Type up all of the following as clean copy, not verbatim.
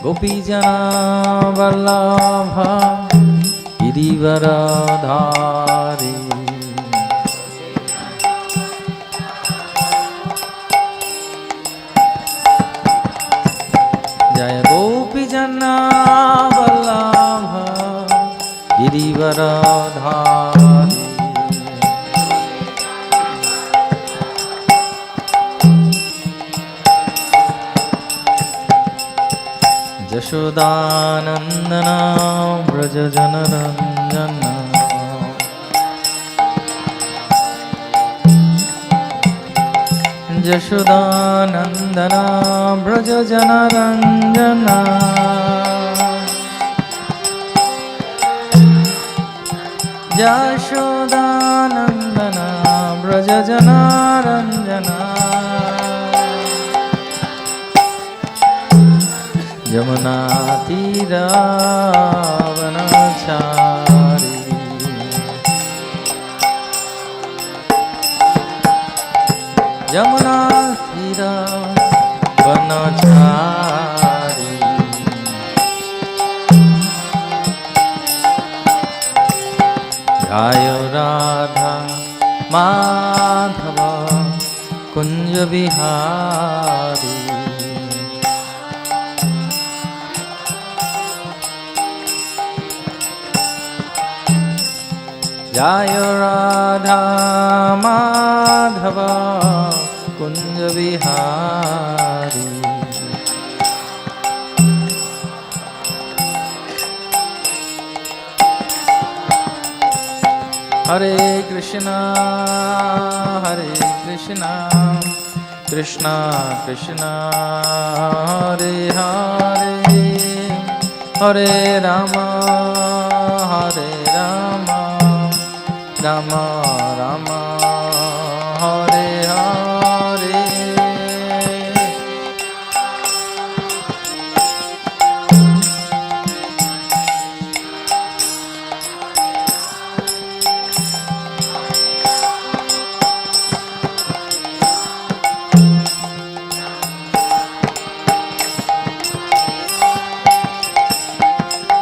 গোপীজনা বল্লভ গিরিবরধারী। জয় গোপীজনা বল্লভ গিরিবরধারী। যশোদানন্দন ব্রজ জনরঞ্জন। যশোদানন্দন ব্রজ জনরঞ্জন। যশোদানন্দন ব্রজ জনরঞ্জন। যমুনা তীরাবনচারী। যমুনা তীরাবনচারী। ধ্যায় রাধা মাধব কুঞ্জ বিহারী। জয় রাধা মাধব কুঞ্জ বিহারী। হরে কৃষ্ণ হরে কৃষ্ণ কৃষ্ণ কৃষ্ণ হরে হরে। হরে রাম হরে রাম রাম রাম হরে হরে।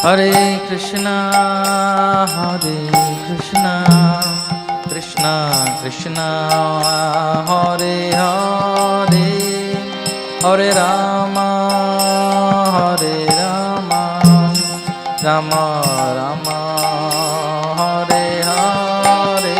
হরে কৃষ্ণ হরে কৃষ্ণ কৃষ্ণ কৃষ্ণ হরে হরে। হরে রাম রাম রাম হরে হরে।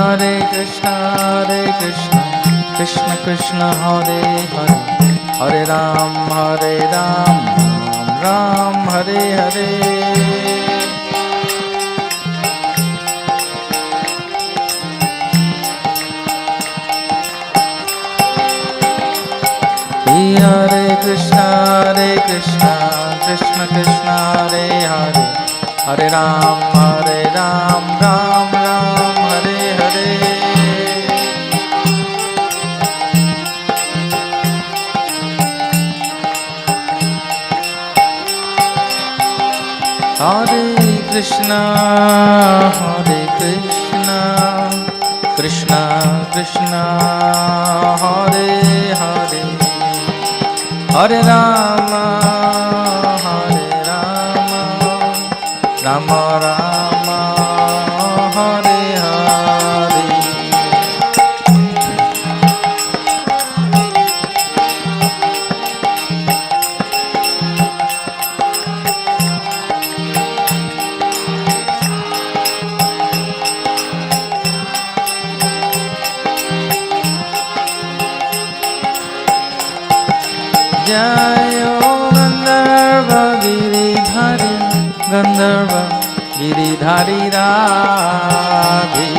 হরে কৃষ্ণ কৃষ্ণ কৃষ্ণ হরে হরে। হরে রাম রাম রাম হরে হরে। হরে কৃষ্ণ কৃষ্ণ কৃষ্ণ হরে হরে। হরে রাম রাম রাম হরে হরে। হরে কৃষ্ণ কৃষ্ণ কৃষ্ণ হরে হরে। হরে রাম রাম রাম হরে হরে। জয় গন্ধর্ব গিরিধারী গন্ধর্ব গিরিধারী রাধে।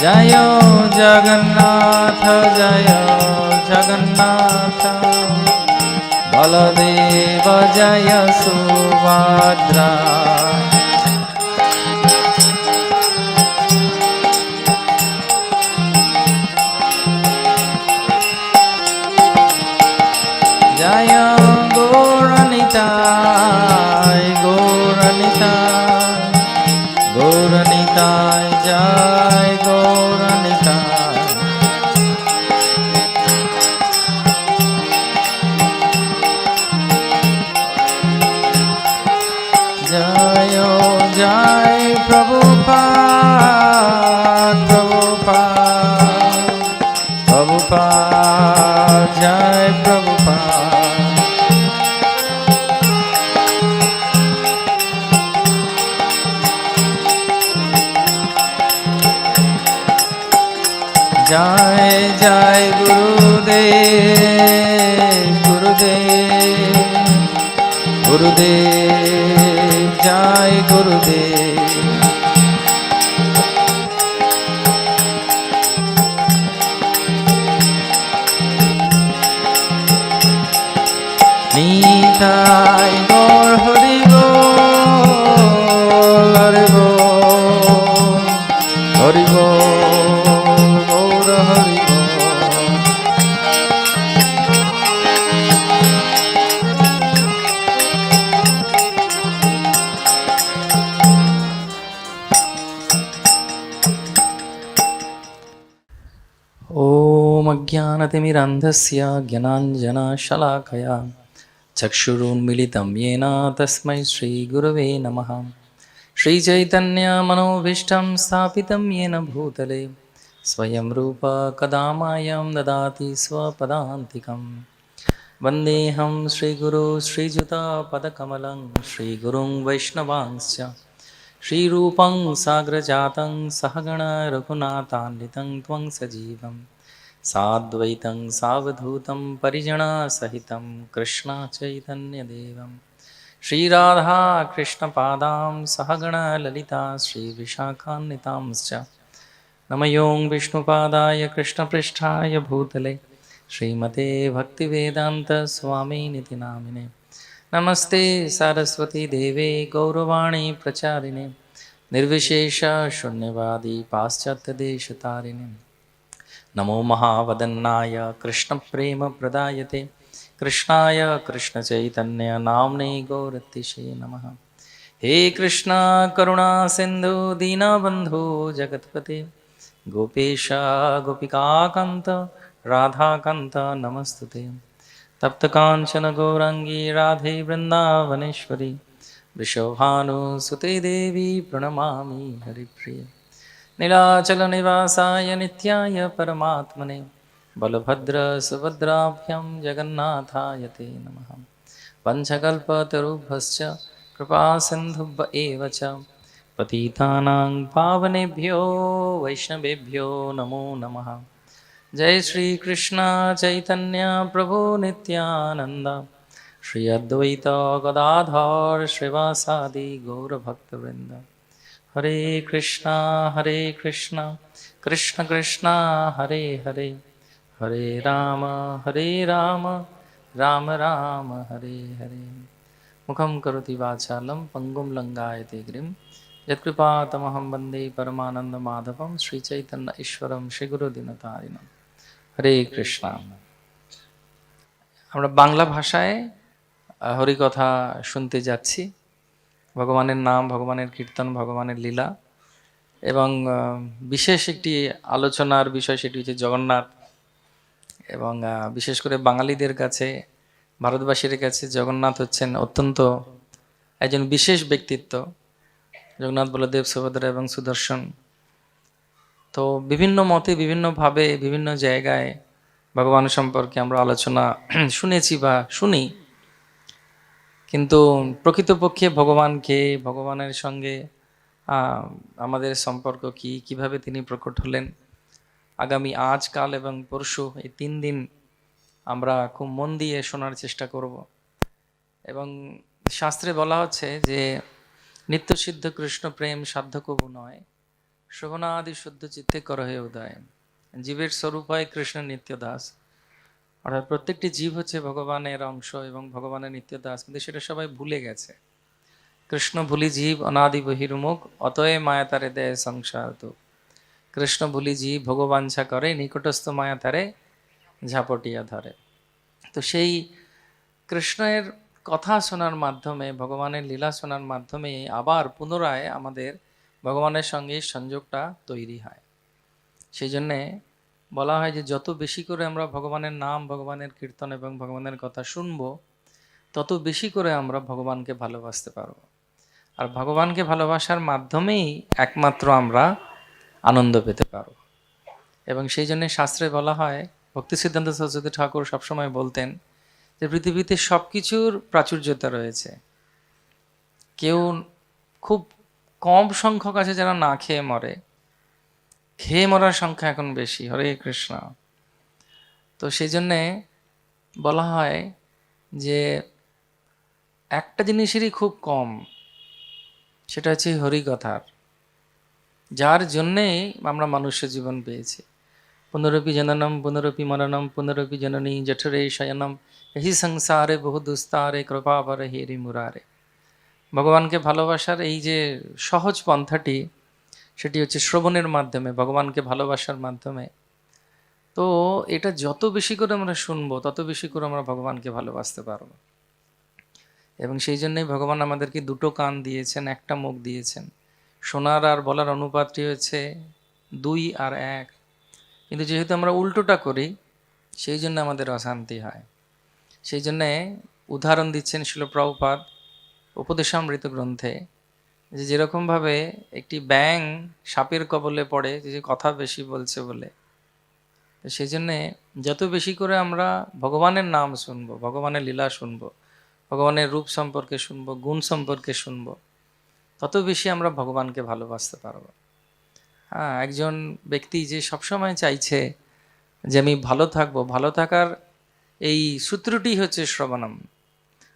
জয় জগন্নাথ बलदेव जय सुभद्रा। जय गौरनिताय गौरनिताय गौरनिताय जय गौरनिताय। जय जय प्रभुपाद प्रभुपाद प्रभुपाद जय प्रभुपाद। जय जय गुरुदेव गुरुदेव गुरुदेव जय गुरुदेव। निताय गौर हरि बोल हरि बोल हरि बोल गौर हरि बोल। ॐ अज्ञानतिमिरान्धस्य ज्ञानाञ्जनशलाकया चक्षुरुन्मिलितं येन तस्मै श्रीगुरवे नमः। श्रीचैतन्यमनोभीष्टं स्थापितं येन भूतले स्वयं रूप कदा मायं ददाति स्वपदान्तिकं। वन्देऽहं श्रीगुरो श्रीयुतपदकमलं श्रीगुरुं वैष्णवांश्च श्रीरूपं साग्रजातं सहगण रघुनाथान्वितं त्वं सजीवं साद्वैतं सावधूतं परिजनसहितं कृष्ण चैतन्यदेवं श्रीराधा कृष्णपादां सहगण ललिता श्रीविशाखान्वितांश्च नमयों विष्णुपादाय कृष्णपृष्ठाय भूतले श्रीमते भक्तिवेदांत स्वामिनिति नामिने। नमस्ते सरस्वती देवे गौरवाणी प्रचारिणे निर्विशेष शून्यवादी पाश्चात्यदेशतारिणे। नमो महावदन्नाय कृष्णप्रेमप्रदायते कृष्णाय कृष्णचैतन्य नाम्ने गौरतिशे नमः। हे कृष्ण करुणा सिन्धु दीनबन्धु जगत्पते गोपेश गोपिकान्त राधाकान्त नमस्तुते। तप्तकाञ्चन गौरांगी राधे वृन्दावनेश्वरी वृषभानुसुते देवी प्रणमामि हरिप्रिये। नीलाचलनिवासाय नित्याय परमात्मने बलभद्र सुभद्राभ्यां जगन्नाथाय ते नमः। पञ्चकल्पतरुभ्यश्च कृपासिन्धुभ्य एव च पतितानां पावनेभ्यो वैष्णवेभ्यो नमो नमः। जय श्री कृष्ण चैतन्य प्रभु नित्यानंद श्री अद्वैत गदाधर श्रीवासादि गौरभक्तवृंद। हरे कृष्णा कृष्ण कृष्ण हरे हरे हरे राम राम राम हरे हरे। मुखं करोति वाचालं पंगुं लंघयते गिरिं यत्कृपातमहं वन्दे परमानन्दमाधवं श्रीचैतन्य ईश्वरं श्रीगुरुदीनतारिणं। हरे कृष्णा। আমরা বাংলা ভাষায় হরিকথা শুনতে যাচ্ছি। ভগবানের নাম, ভগবানের কীর্তন, ভগবানের লীলা এবং বিশেষ একটি আলোচনার বিষয় সেটি হচ্ছে জগন্নাথ। এবং বিশেষ করে বাঙালিদের কাছে, ভারতবাসীর কাছে জগন্নাথ হচ্ছেন অত্যন্ত একজন বিশেষ ব্যক্তিত্ব। জগন্নাথ বলদেব সুভদ্রা এবং সুদর্শন। তো বিভিন্ন মতে বিভিন্নভাবে বিভিন্ন জায়গায় ভগবান সম্পর্কে আমরা আলোচনা শুনেছি বা শুনি, কিন্তু প্রকৃতপক্ষে ভগবানকে, ভগবানের সঙ্গে আমাদের সম্পর্ক কি, কিভাবে তিনি প্রকট হলেন, আগামী আজ কাল এবং পরশু এই 3 দিন আমরা খুব মন দিয়ে শোনার চেষ্টা করব। এবং শাস্ত্রে বলা হচ্ছে যে নিত্য সিদ্ধ কৃষ্ণ প্রেম সাধ্য কবু নয়, শোভনাদি শুদ্ধ চিত্তে করহে উদয়, জীবের স্বরূপ হয় কৃষ্ণ নিত্য দাস। অর্থাৎ প্রত্যেকটি জীব হচ্ছে ভগবানের অংশ এবং ভগবানের নিত্য দাস, কিন্তু সেটা সবাই ভুলে গেছে। কৃষ্ণ ভুলি জীব অনাদি বহির্মুখ, অতএ মায়া তারে দেয় সংসার তো। কৃষ্ণ ভুলি জীব ভগবাঞ্ছা করে, নিকটস্থ মায়া তারে ঝাপটিয়া ধরে। তো সেই কৃষ্ণের কথা শোনার মাধ্যমে, ভগবানের লীলা শোনার মাধ্যমে আবার পুনরায় আমাদের ভগবানের সঙ্গে সংযোগটা তৈরি হয়। সেই জন্যে বলা হয় যে যত বেশি করে আমরা ভগবানের নাম, ভগবানের কীর্তন এবং ভগবানের কথা শুনবো, তত বেশি করে আমরা ভগবানকে ভালোবাসতে পারবো। আর ভগবানকে ভালোবাসার মাধ্যমেই একমাত্র আমরা আনন্দ পেতে পারব। এবং সেই জন্য শাস্ত্রে বলা হয়, ভক্তি সিদ্ধান্ত সরস্বতী ঠাকুর সবসময় বলতেন যে পৃথিবীতে সব কিছুর প্রাচুর্যতা রয়েছে, কেউ খুব কম সংখ্যক আছে যারা না খেয়ে মরে, খেয়ে মরার সংখ্যা এখন বেশি। হরে কৃষ্ণ। তো সেই জন্যে বলা হয় যে একটা জিনিসেরই খুব কম, সেটা হচ্ছে হরিকথার, যার জন্যেই আমরা মানুষ্য জীবন পেয়েছি। পুনরপি জননম পুনরপি মরণম পুনরপি জননী জঠরে শয়নম, এই সংসারে বহু দুস্তারে কৃপাবর হেরি মুরারে। ভগবানকে ভালোবাসার এই যে সহজ পন্থাটি, সেটি হচ্ছে শ্রবণের মাধ্যমে, ভগবানকে ভালোবাসার মাধ্যমে। তো এটা যত বেশি করে আমরা শুনবো, তত বেশি করে আমরা ভগবানকে ভালোবাসতে পারবো। এবং সেই জন্যই ভগবান আমাদেরকে দুটো কান দিয়েছেন, একটা মুখ দিয়েছেন। শোনার আর বলার অনুপাতটি হচ্ছে 2 আর 1। কিন্তু যেহেতু আমরা উল্টোটা করি, সেই জন্য আমাদের অশান্তি হয়। সেই জন্যে উদাহরণ দিচ্ছেন শিল প্রভুপাদ উপদেশামৃত গ্রন্থে, যে যেরকমভাবে একটি ব্যাঙ সাপের কবলে পড়ে যে কথা বেশি বলছে বলে, তো সেই জন্যে যত বেশি করে আমরা ভগবানের নাম শুনবো, ভগবানের লীলা শুনবো, ভগবানের রূপ সম্পর্কে শুনবো, গুণ সম্পর্কে শুনবো, তত বেশি আমরা ভগবানকে ভালোবাসতে পারবো। হ্যাঁ, একজন ব্যক্তি যে সবসময় চাইছে যে আমি ভালো থাকবো, ভালো থাকার এই সূত্রটি হচ্ছে শ্রবণম।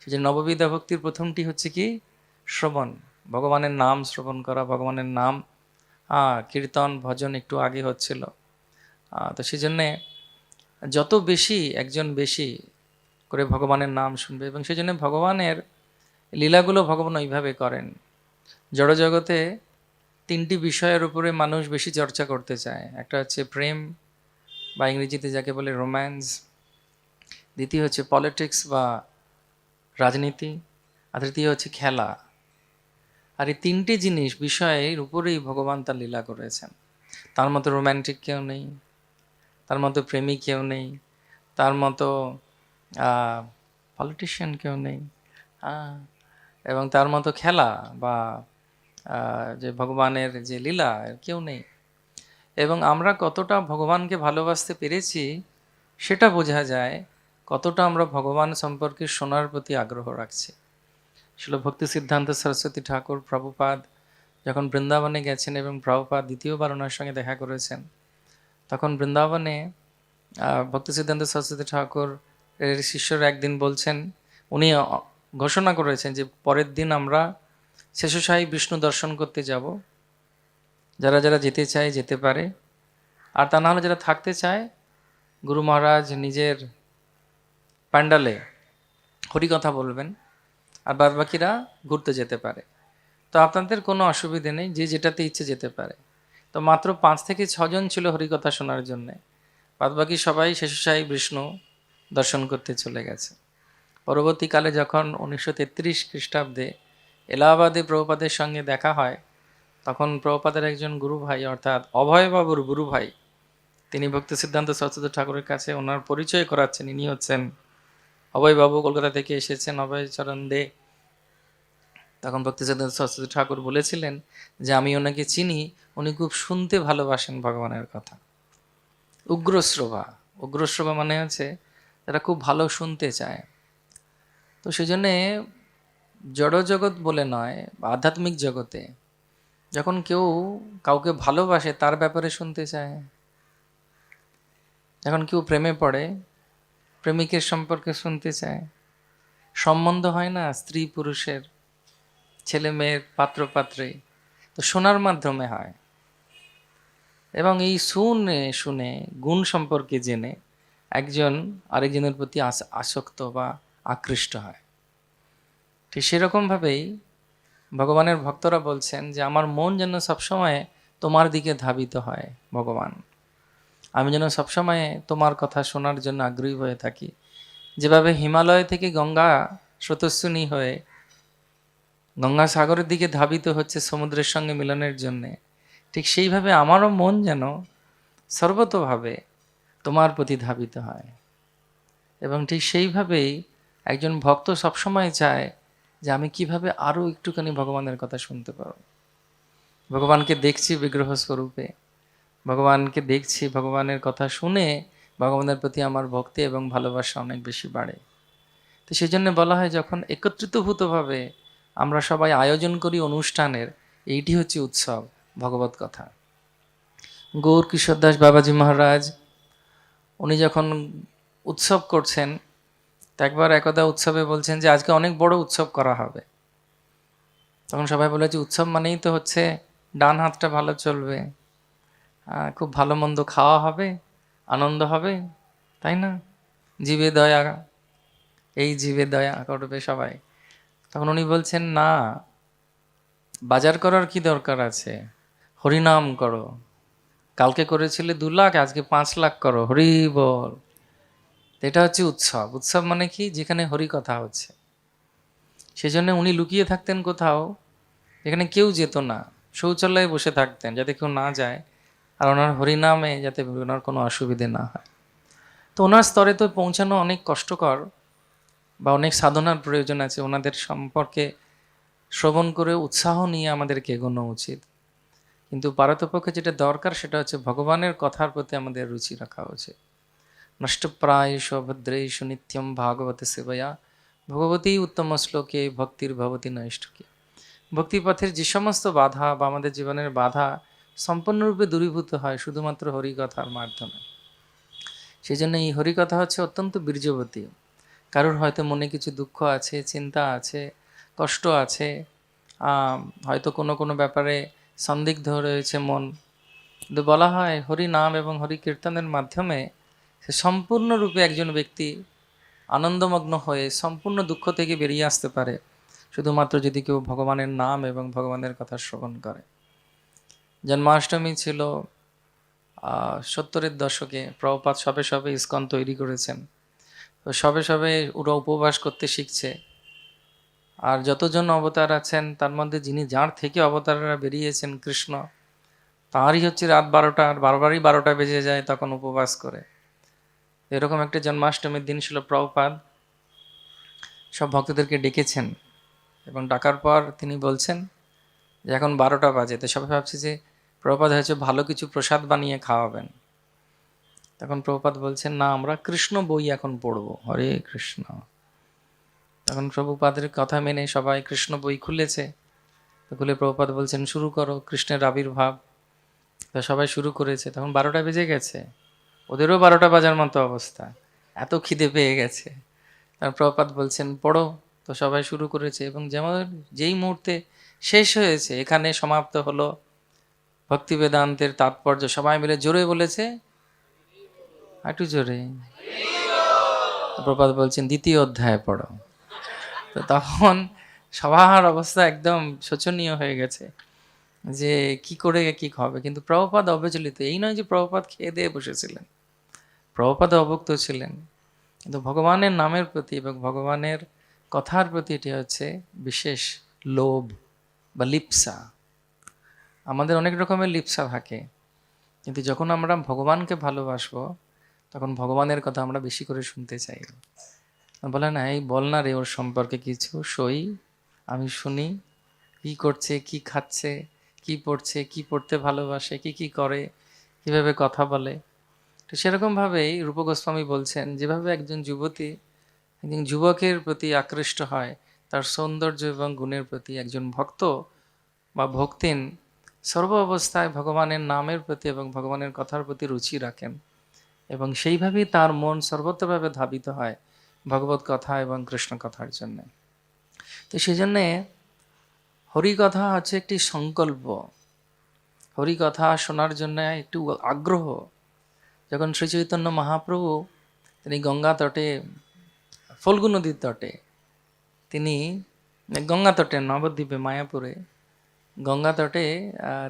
সেই যে নববিধা ভক্তির প্রথমটি হচ্ছে কি? শ্রবণ, ভগবানের নাম শ্রবণ করা, ভগবানের নাম কীর্তন ভজন একটু আগে হচ্ছিল। তো সেই জন্যে যত বেশি একজন বেশি করে ভগবানের নাম শুনবে, এবং সেই জন্য ভগবানের লীলাগুলো ভগবান ওইভাবে করেন। জড়জগতে 3টি বিষয়ের উপরে মানুষ বেশি চর্চা করতে চায়। একটা হচ্ছে প্রেম বা ইংরেজিতে যাকে বলে রোম্যান্স, দ্বিতীয় হচ্ছে পলিটিক্স বা রাজনীতি, আর তৃতীয় হচ্ছে খেলা। আর এই 3টে জিনিস বিষয়ের উপরেই ভগবান তার লীলা করেছেন। তার মতো রোম্যান্টিক কেউ নেই, তার মতো প্রেমিক কেউ নেই, তার মতো পলিটিশিয়ান কেউ নেই, এবং তার মতো খেলা বা যে ভগবানের যে লীলা কেউ নেই। এবং আমরা কতটা ভগবানকে ভালোবাসতে পেরেছি সেটা বোঝা যায় কতটা আমরা ভগবান সম্পর্কে শোনার প্রতি আগ্রহ রাখছি। শিল ভক্তি সিদ্ধান্ত সরস্বতী ঠাকুর প্রভুপাদ যখন বৃন্দাবনে গেছেন এবং প্রভুপাদ দ্বিতীয়বার ওনার সঙ্গে দেখা করেছেন, তখন বৃন্দাবনে ভক্তি সিদ্ধান্ত সরস্বতী ঠাকুর এর শিষ্যরা একদিন বলছেন, উনি ঘোষণা করেছেন যে পরের দিন আমরা শেষশায়ী বিষ্ণু দর্শন করতে যাব। যারা যারা যেতে চায় যেতে পারে, আর তা নাহলে যারা থাকতে চায় গুরু মহারাজ নিজের প্যান্ডালে হরিকথা বলবেন, আর বাদ বাকিরা ঘুরতে যেতে পারে। তো আপনাদের কোনো অসুবিধে নেই, যে যেটাতে ইচ্ছে যেতে পারে। তো মাত্র 5 থেকে 6 জন ছিল হরিকথা শোনার জন্যে, বাদ বাকি সবাই শেষশায়ী বিষ্ণু দর্শন করতে চলে গেছে। পরবর্তীকালে যখন 1933 খ্রিস্টাব্দে এলাহাবাদে প্রভুপাদের সঙ্গে দেখা হয়, তখন প্রভুপাদের একজন গুরু ভাই, অর্থাৎ অভয়বাবুর গুরু ভাই, তিনি ভক্তি সিদ্ধান্ত সরস্বতী ঠাকুরের কাছে ওনার পরিচয় করাচ্ছেন। ইনি হচ্ছেন অভয়বাবু, কলকাতা থেকে এসেছেন, অভয়চরণ দে। তখন ভক্তি সিদ্ধান্ত সরস্বতী ঠাকুর বলেছিলেন যে আমি ওনাকে চিনি, উনি খুব শুনতে ভালোবাসেন ভগবানের কথা। উগ্রশ্রবা, উগ্রশ্রবা মানে হচ্ছে যারা খুব ভালো শুনতে চায়। তো সেই জন্যে জড়জগৎ বলে নয়, আধ্যাত্মিক জগতে যখন কেউ কাউকে ভালোবাসে তার ব্যাপারে শুনতে চায়। যখন কেউ প্রেমে পড়ে, প্রেমিকের সম্পর্কে শুনতে চায়। সম্বন্ধ হয় না স্ত্রী পুরুষের, ছেলে মেয়ের, পাত্র পাত্রে, তো শোনার মাধ্যমে হয়। এবং এই শুনে শুনে গুণ সম্পর্কে জেনে একজন আরেকজনের প্রতি আসক্ত বা আকৃষ্ট হয়। ঠিক সেরকমভাবেই ভগবানের ভক্তরা বলছেন যে আমার মন যেন সবসময় তোমার দিকে ধাবিত হয় ভগবান, আমি যেন সবসময় তোমার কথা শোনার জন্য আগ্রহী হয়ে থাকি। যেভাবে হিমালয় থেকে গঙ্গা স্রোতস্বিনী হয়ে গঙ্গা সাগরের দিকে ধাবিত হচ্ছে সমুদ্রের সঙ্গে মিলনের জন্যে, ঠিক সেইভাবে আমারও মন যেন সর্বতোভাবে তোমার প্রতি ধাবিত হয়। এবং ঠিক সেইভাবেই একজন ভক্ত সবসময় চায় যে আমি কিভাবে আরও একটুখানি ভগবানের কথা শুনতে পারব। ভগবানকে দেখছি বিগ্রহ স্বরূপে, ভগবানকে দেখছি, ভগবানের কথা শুনে ভগবানের প্রতি আমার ভক্তি এবং ভালোবাসা অনেক বেশি বাড়ে। তো সেই জন্য বলা হয় যখন একত্রিতভূতভাবে আমরা সবাই আয়োজন করি অনুষ্ঠানের, এইটি হচ্ছে উৎসব, ভগবত কথা। গৌর কিশোর দাস বাবাজি মহারাজ উনি যখন উৎসব করছেন, তো একবার একদা উৎসবে বলছেন যে আজকে অনেক বড় উৎসব করা হবে। তখন সবাই বলে যে উৎসব মানেই তো হচ্ছে ডান হাতটা ভালো চলবে, খুব ভালো মন্দ খাওয়া হবে, আনন্দ হবে, তাই না? জীবে দয়া, এই জীবে দয়া করবে সবাই। তখন উনি বলছেন না, বাজার করার কি দরকার আছে, হরিনাম করো। কালকে করেছিলে 2 লাখ, আজকে 5 লাখ করো, হরি বল। এটা হচ্ছে উৎসব। উৎসব মানে কি? যেখানে হরি কথা হচ্ছে। সেজন্য উনি লুকিয়ে থাকতেন কোথাও যেখানে কেউ যেত না, শৌচালয়ে বসে থাকতেন যাতে কেউ না যায়, আর ওনার হরিনামে যাতে ওনার কোনো অসুবিধে না হয়। তো ওনার স্তরে তো পৌঁছানো অনেক কষ্টকর বা অনেক সাধনার প্রয়োজন আছে। ওনাদের সম্পর্কে শ্রবণ করে উৎসাহ নিয়ে আমাদেরকে এগোনো উচিত। কিন্তু পারতপক্ষে যেটা দরকার সেটা হচ্ছে ভগবানের কথার প্রতি আমাদের রুচি রাখা উচিত। নষ্টপ্রায়শ ভদ্রেষু নিত্যম ভাগবত সেবয়া ভগবতী উত্তম শ্লোকে ভক্তির ভবতী নৈষ্ঠকে। ভক্তিপথের যে সমস্ত বাধা বা আমাদের জীবনের বাধা সম্পূর্ণরূপে দূরীভূত হয় শুধুমাত্র হরিকথার মাধ্যমে। সেই জন্য এই হরিকথা হচ্ছে অত্যন্ত বীর্যবতী। কারোর হয়তো মনে কিছু দুঃখ আছে, চিন্তা আছে, কষ্ট আছে, হয়তো কোনো কোনো ব্যাপারে সন্দিগ্ধ রয়েছে মন, কিন্তু বলা হয় হরি নাম এবং হরি কীর্তনের মাধ্যমে সে সম্পূর্ণরূপে একজন ব্যক্তি আনন্দমগ্ন হয়ে সম্পূর্ণ দুঃখ থেকে বেরিয়ে আসতে পারে, শুধুমাত্র যদি কেউ ভগবানের নাম এবং ভগবানের কথা শ্রবণ করে। জন্মাষ্টমী ছিল 70-এর দশকে, প্রভুপাদ সবে সবে ইস্কন তৈরি করেছেন। তো সবে সবে ওরা উপবাস করতে শিখছে। আর যতজন অবতার আছেন তার মধ্যে যিনি, যার থেকে অবতাররা বেরিয়েছেন কৃষ্ণ, তাঁরই হচ্ছে রাত 12টা, আর বারবারই 12টা বেজে যায় তখন উপবাস করে। এরকম একটা জন্মাষ্টমীর দিন ছিল, প্রভুপাদ সব ভক্তদেরকে ডেকেছেন এবং ডাকার পর তিনি বলছেন যে এখন 12টা বাজে। তো সবাই ভাবছে যে প্রভুপাদ হয়েছে ভালো কিছু প্রসাদ বানিয়ে খাওয়াবেন। তখন প্রভুপাদ বলছেন না, আমরা কৃষ্ণ বই এখন পড়বো, হরে কৃষ্ণ। তখন প্রভুপাদের কথা মেনে সবাই কৃষ্ণ বই খুলেছে। তো খুলে প্রভুপাদ বলছেন শুরু করো, কৃষ্ণের আবির্ভাব। তো সবাই শুরু করেছে। তখন 12টা বেজে গেছে, ওদেরও 12টা বাজার মতো অবস্থা, এত খিদে পেয়ে গেছে। তার প্রভুপাদ বলছেন পড়ো। তো সবাই শুরু করেছে এবং যেমন যেই মুহূর্তে শেষ হয়েছে, এখানে সমাপ্ত হলো ভক্তি বেদান্তের তাৎপর্য, সবাই মিলে জোরে বলেছে, একটু জোরে। প্রভুপাদ বলছেন 2য় অধ্যায় পড়ো। তো তখন সবার অবস্থা একদম শোচনীয় হয়ে গেছে যে কি করে কি হবে। কিন্তু প্রভুপাদ অবিচলিত। এই নয় যে প্রভুপাদ খেয়ে দিয়ে বসেছিলেন, প্রভুপাদ অভুক্ত ছিলেন, কিন্তু ভগবানের নামের প্রতি এবং ভগবানের কথার প্রতি এটি হচ্ছে বিশেষ লোভ বা লিপ্সা। আমাদের অনেক রকমের লিপ্সা থাকে, কিন্তু যখন আমরা ভগবানকে ভালোবাসবো তখন ভগবানের কথা আমরা বেশি করে শুনতে চাই। বলে না, এই বল না রে ওর সম্পর্কে কিছু, সই আমি শুনি, কি করছে, কি খাচ্ছে, কি পড়ছে, কি পড়তে ভালোবাসে, কি কি করে, কিভাবে কথা বলে। তো সেরকমভাবেই রূপ গোস্বামী বলছেন যেভাবে একজন যুবতী একজন যুবকের প্রতি আকৃষ্ট হয় তার সৌন্দর্য এবং গুণের প্রতি, একজন ভক্ত বা ভক্তিন সর্ব অবস্থায় ভগবানের নামের প্রতি এবং ভগবানের কথার প্রতি রুচি রাখেন এবং সেইভাবেই তার মন সর্বত্রভাবে ধাবিত হয় ভগবত কথা এবং কৃষ্ণ কথার জন্য। তো সেই জন্যে হরিকথা হচ্ছে একটি সংকল্প, হরিকথা শোনার জন্য একটু আগ্রহ। যখন শ্রী চৈতন্য মহাপ্রভু তিনি গঙ্গা তটে, ফল্গু নদীর তটে, তিনি গঙ্গা তটে, নবদ্বীপে মায়াপুরে গঙ্গা তটে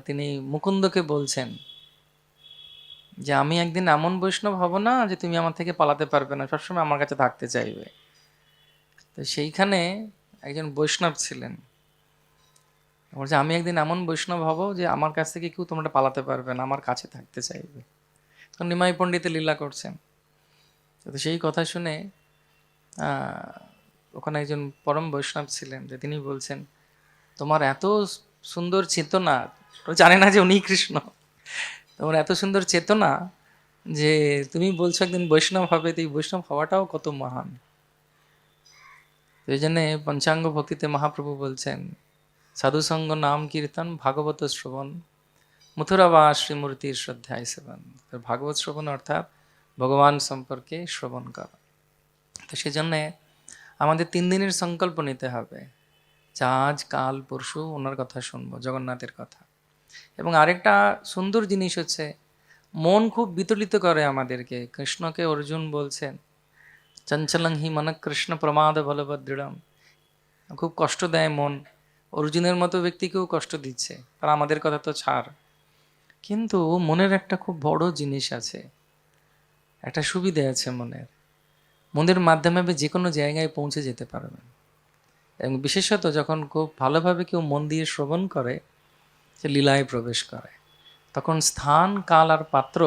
তিনি মুকুন্দকে বলছেন যে আমি একদিন এমন বৈষ্ণব হব না যে তুমি আমার থেকে পালাতে পারবে না, সবসময় আমার কাছে থাকতে চাইবে। তো সেইখানে একজন বৈষ্ণব ছিলেন, বলছে আমি একদিন এমন বৈষ্ণব হব যে আমার কাছ থেকে কেউ তোমরা পালাতে পারবে না, আমার কাছে থাকতে চাইবে। তখন নিমাই পণ্ডিতে লীলা করছেন। তো সেই কথা শুনে ওখানে একজন পরম বৈষ্ণব ছিলেন, যে তিনি বলছেন তোমার এত সুন্দর চেতনা, জানে না যে উনি কৃষ্ণ, তোমার এত সুন্দর চেতনা যে তুমি বলছো একদিন বৈষ্ণব হবে, তো এই বৈষ্ণব হওয়াটাও কত মহান। এই জন্যে পঞ্চাঙ্গ ভক্তিতে মহাপ্রভু বলছেন সাধুসঙ্গ নাম কীর্তন ভাগবত শ্রবণ মথুরাবাস শ্রীমূর্তির শ্রদ্ধায় সেবন। ভাগবত শ্রবণ অর্থাৎ ভগবান সম্পর্কে শ্রবণ করা। তো সেই জন্যে আমাদের 3 দিনের সংকল্প নিতে হবে, যা আজ কাল পরশু ওনার কথা শুনবো, জগন্নাথের কথা। এবং আরেকটা সুন্দর জিনিস হচ্ছে, মন খুব বিতলিত করে আমাদেরকে। কৃষ্ণকে অর্জুন বলছেন চঞ্চলং হি মন কৃষ্ণ প্রমাদ বলভদ্রম, খুব কষ্ট দেয় মন। অর্জুনের মতো ব্যক্তিকেও কষ্ট দিচ্ছে, আর আমাদের কথা তো ছাড়। কিন্তু মনের একটা খুব বড় জিনিস আছে, একটা সুবিধা আছে মনের। মনের মাধ্যমে যে কোনো জায়গায় পৌঁছে যেতে পারবেন। এবং বিশেষত যখন খুব ভালোভাবে কেউ মন দিয়ে শ্রবণ করে, সে লীলায় প্রবেশ করে, তখন স্থান কাল আর পাত্র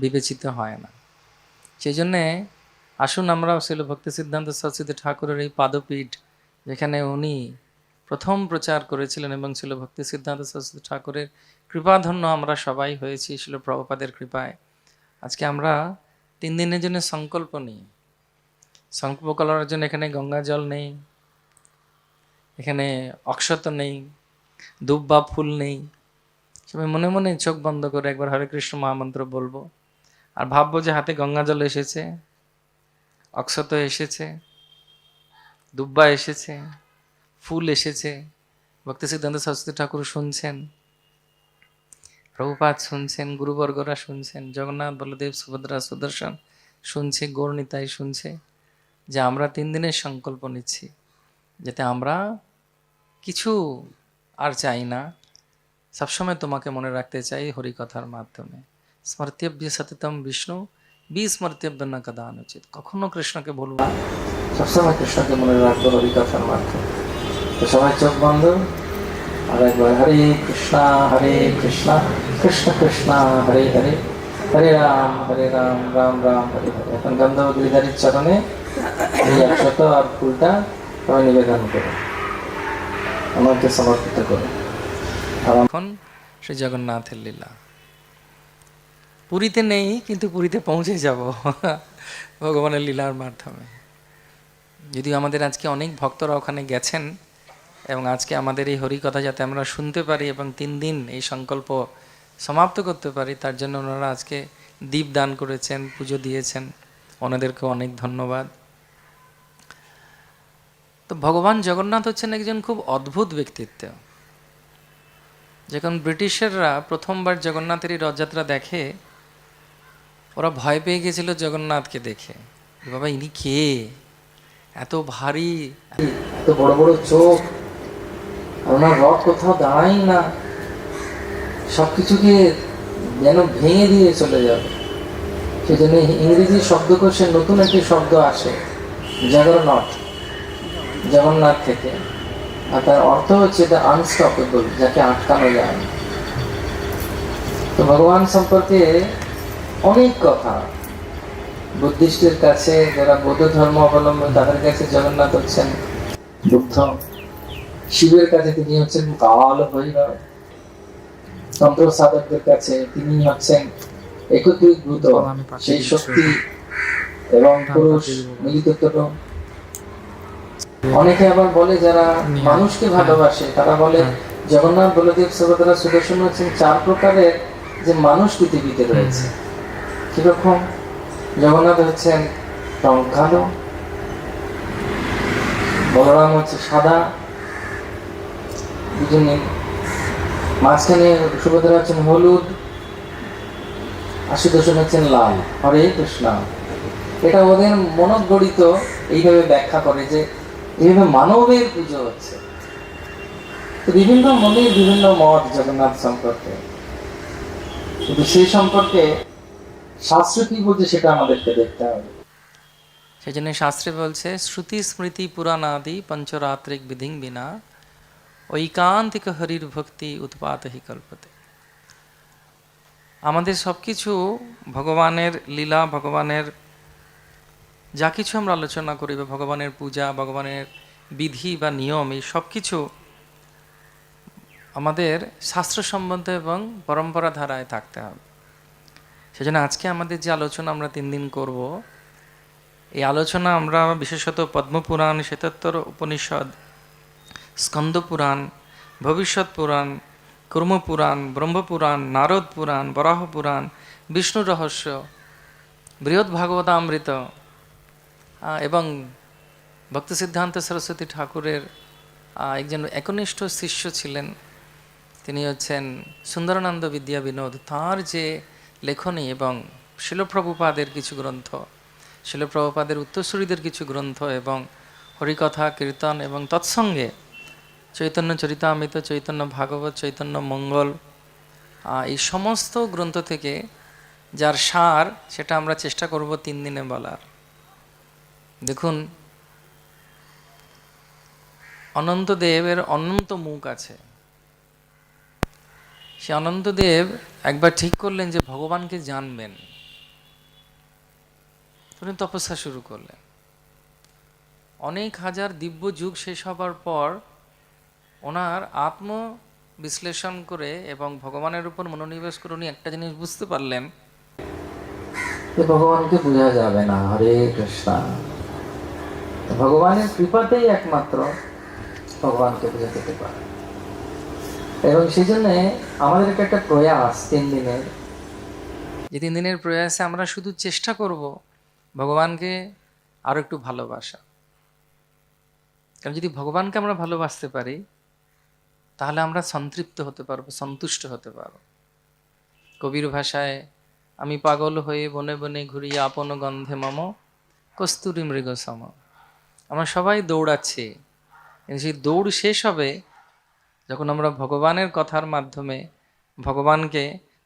বিবেচিত হয় না। সেই জন্যে আসুন আমরা শিল ভক্তি সিদ্ধান্ত সরস্বতী ঠাকুরের এই পাদপীঠ, যেখানে উনি প্রথম প্রচার করেছিলেন, এবং শিল ভক্তি সিদ্ধান্ত সরস্বতী ঠাকুরের কৃপাধন্য আমরা সবাই হয়েছি শিল প্রভুপাদের কৃপায়। আজকে আমরা 3 দিনের জন্য সংকল্প নিই। সংকল্প করার জন্য এখানে গঙ্গা জল নেই, এখানে অক্ষত নেই, ধূপ বা ফুল নেই। সবাই মনে মনে চোখ বন্ধ করে একবার হরে কৃষ্ণ মহামন্ত্র বলবো, আর ভাববো যে হাতে গঙ্গা জল এসেছে, অক্ষত এসেছে, দুব্বা এসেছে, ফুল এসেছে, ভক্তি সিদ্ধান্ত সরস্বতী ঠাকুর শুনছেন, প্রভুপাদ শুনছেন, গুরুবর্গরা শুনছেন, জগন্নাথ বলদেব সুভদ্রা সুদর্শন শুনছে, গৌরনিতাই শুনছে, যে আমরা 3 দিনের সংকল্প নিচ্ছি, যাতে আমরা কিছু আর চাই না, সবসময় তোমাকে মনে রাখতে চাই হরিকথার মাধ্যমে। স্মর্তব্য সততম বিষ্ণু বিস্মর্তব্য না কদানুচিত। কখনো কৃষ্ণকে ভুলব না, সবসময় কৃষ্ণকে মনে রাখবো হরিকথার মাধ্যমে। তো সবাই চোখ বন্ধ, আর একবার হরে কৃষ্ণ কৃষ্ণ কৃষ্ণ হরে হরে, হরে রাম রাম রাম হরে হরে। এখন গন্ধর্ব গিরিধারীর চরণে এই অক্ষত আর ফুলটা সবাই নিবেদন করে আমাকে সমর্পিত করে। আর এখন শ্রী জগন্নাথের লীলা। পুরীতে নেই, কিন্তু পুরীতে পৌঁছে যাব ভগবানের লীলার মাধ্যমে। যদিও আমাদের আজকে অনেক ভক্তরা ওখানে গেছেন, এবং আজকে আমাদের এই হরিকথা যাতে আমরা শুনতে পারি এবং 3 দিন এই সংকল্প সমাপ্ত করতে পারি, তার জন্য ওনারা আজকে দীপ দান করেছেন, পুজো দিয়েছেন, ওনাদেরকে অনেক ধন্যবাদ। তো ভগবান জগন্নাথ হচ্ছেন একজন খুব অদ্ভুত ব্যক্তিত্ব। যখন ব্রিটিশেররা প্রথমবার জগন্নাথের এই রথযাত্রা দেখে, ওরা ভয় পেয়ে গেছিল জগন্নাথকে দেখে। বাবা ইনি কে, এত ভারী, এত বড় বড় চোখ, ওনার রথ কোথাও দাঁড়াই না, সবকিছুকে যেন ভেঙে দিয়ে চলে যাবে। সেই জন্য ইংরেজি শব্দকোষে নতুন একটি শব্দ আসে, জগন্নাথ, জগন্নাথ থেকে, আর তার অর্থ হচ্ছে দ্য আনস্টপেবল, যাকে আটকানো যায় না। তো ভগবান সম্পর্কে অনেক কথা, বুদ্ধিস্টের কাছে, যারা বৌদ্ধ ধর্ম অবলম্বন, তাদের কাছে জগন্নাথ হচ্ছেন বুদ্ধ, শিবের কাছে তিনি হচ্ছেন কাল ভৈরব, তন্ত্র সাধকদের কাছে তিনি হচ্ছেন একত্রীভূত সেই শক্তি এবং পুরুষ মিলিত। অনেকে আবার বলে, যারা মানুষকে ভালোবাসে, তারা বলে জগন্নাথ বলদেব সুভদ্রা সুদর্শন হচ্ছেন 4 প্রকারের যে মানুষ পৃথিবীতে রয়েছে। কিরকম? জগন্নাথ হচ্ছেন কালো, বলরাম হচ্ছে সাদা, দুজনে মাঝখানে সুভদ্রা হচ্ছেন হলুদ, আর সুদর্শন হচ্ছেন লাল। হরে কৃষ্ণ। এটা ওদের মনোগড়িত এইভাবে ব্যাখ্যা করে যে এইভাবে মানবের পুজো হচ্ছে। তো বিভিন্ন মনের বিভিন্ন মত জগন্নাথ সম্পর্কে, কিন্তু সেই সম্পর্কে শাস্ত্র কি বলছে সেটা আমাদেরকে দেখতে হবে। সেই জন্য শাস্ত্রে বলছে শ্রুতি স্মৃতি পুরাণাদি পঞ্চরাত্রিক বিধিং বিনা ঐকান্তিক হরির ভক্তি উৎপাত হি কল্পতে। আমাদের সব কিছু ভগবানের লীলা, ভগবানের যা কিছু আমরা আলোচনা করি বা ভগবানের পূজা, ভগবানের বিধি বা নিয়ম, এই সব কিছু আমাদের শাস্ত্র সম্বন্ধে এবং পরম্পরা ধারায় থাকতে হবে। সেজন্য আজকে আমাদের যে আলোচনা আমরা 3 দিন করব, এই আলোচনা আমরা বিশেষত পদ্মপুরাণ, শ্বেতাত্তর উপনিষদ, স্কন্দ পুরাণ, ভবিষ্যৎ পুরাণ, কুর্মপুরাণ, ব্রহ্মপুরাণ, নারদ পুরাণ, বরাহ পুরাণ, বিষ্ণু রহস্য, বৃহৎ ভাগবতামৃত এবং ভক্তি সিদ্ধান্ত সরস্বতী ঠাকুরের একজন একনিষ্ঠ শিষ্য ছিলেন, তিনি হচ্ছেন সুন্দরানন্দ বিদ্যা বিনোদ। তাঁর যে লেখনী এবং শিলপ্রভুপাদের কিছু গ্রন্থ, শিলপ্রভুপাদের উত্তরসূরিদের কিছু গ্রন্থ এবং হরিকথা, কীর্তন এবং তৎসঙ্গে চৈতন্য চরিতামৃত, চৈতন্য ভাগবত, চৈতন্য মঙ্গল, এই সমস্ত গ্রন্থ থেকে যার সার, সেটা আমরা চেষ্টা করব 3 দিনে বলার। দেখুন, অনন্তদেবের অনন্ত মুখ আছে। সে অনন্তদেব একবার ঠিক করলেন যে ভগবানকে জানবেন, তিনি তপস্যা শুরু করলেন। অনেক হাজার দিব্য যুগ শেষ হবার পর ওনার আত্ম বিশ্লেষণ করে এবং ভগবানের উপর মনোনিবেশ করে উনি একটা জিনিস বুঝতে পারলেন যে ভগবানকে বোঝা যাবে না। হরে কৃষ্ণ, ভগবানের কৃপাতেই একমাত্র ভগবানকে বোঝা যেতে পারে। এবং সেই জন্য আমাদের একটা প্রয়াস 3 দিনের, যে 3 দিনের প্রয়াসে আমরা শুধু চেষ্টা করব ভগবানকে আরো একটু ভালোবাসা। কারণ যদি ভগবানকে আমরা ভালোবাসতে পারি তাহলে আমরা সন্তৃপ্ত হতে পারবো, সন্তুষ্ট হতে পারবো। কবির ভাষায়, আমি পাগল হয়ে বনে বনে ঘুরি আপন গন্ধে মম কস্তুরী মৃগ সম। আমরা সবাই দৌড়াচ্ছি, কিন্তু সেই দৌড় শেষ হবে যখন আমরা ভগবানের কথার মাধ্যমে ভগবানকে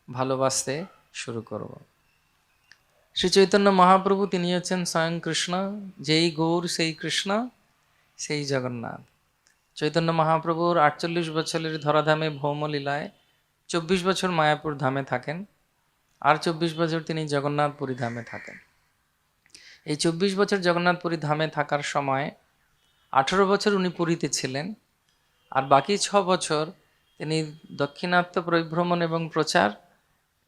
ভালোবাসতে শুরু করব। শ্রী চৈতন্য মহাপ্রভু তিনি হচ্ছেন স্বয়ং কৃষ্ণ, যেই গৌর সেই কৃষ্ণ সেই জগন্নাথ। চৈতন্য মহাপ্রভুর 48 বছরের ধরাধামে ভৌমলীলায় 24 বছর মায়াপুর ধামে থাকেন, আর 24 বছর তিনি জগন্নাথপুরী ধামে থাকেন। এই 24 বছর জগন্নাথপুরী ধামে থাকার সময় 18 বছর উনি পুরীতে ছিলেন, আর বাকি 6 বছর তিনি দক্ষিণাত্য পরিভ্রমণ এবং প্রচার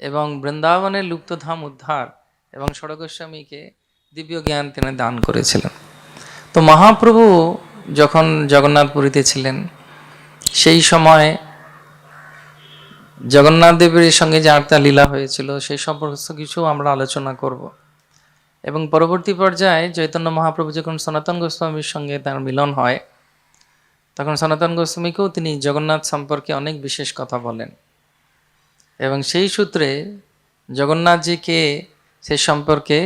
এবং বৃন্দাবনের লুপ্তধাম উদ্ধার এবং ষড়গোস্বামীকে দিব্য জ্ঞান তিনি দান করেছিলেন। তো মহাপ্রভু যখন জগন্নাথপুরীতে ছিলেন, সেই সময় জগন্নাথ দেবের সঙ্গে যে 8টা লীলা হয়েছিল সেই সমস্ত কিছু আমরা আলোচনা করব। এবং পরবর্তী পর্যায়ে চৈতন্য মহাপ্রভু যখন সনাতন গোস্বামীর সঙ্গে তার মিলন হয়, তখন সনাতন গোস্বামীকেও তিনি জগন্নাথ সম্পর্কে অনেক বিশেষ কথা বলেন। এবং সেই সূত্রে জগন্নাথজিকে সে সম্পর্কে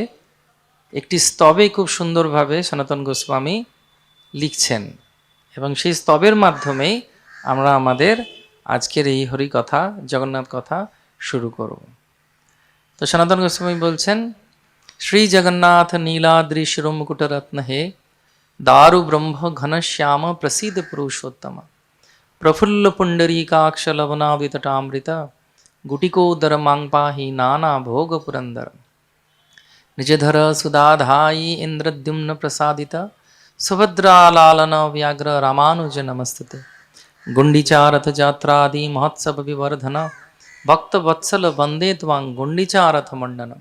একটি স্তবে খুব সুন্দরভাবে সনাতন গোস্বামী লিখছেন, এবং সেই স্তবের মাধ্যমেই আমরা আমাদের আজকের এই হরি কথা, জগন্নাথ কথা শুরু করব। তো সনাতন গোস্বামী বলছেন, শ্রী জগন্নাথ নীলাদ্রি শিরোমুকুট রত্ন হে দারু ব্রহ্ম ঘনশ্যাম প্রসিদ্ধ পুরুষোত্তম প্রফুল্ল পুণ্ডরীকাক্ষ লবনাবিতটামৃত গুটিकोदर मांग पाहि नाना भोग पुरंदर निजधर सुधाधायी इंद्रद्युम्न प्रसादित सुभद्रालालन व्याघ्र रामानुज नमस्तुते गुंडीचारथ जात्रादि महोत्सव विवर्धन भक्त वत्सल वंदे त्वां गुंडीचारथ मंडन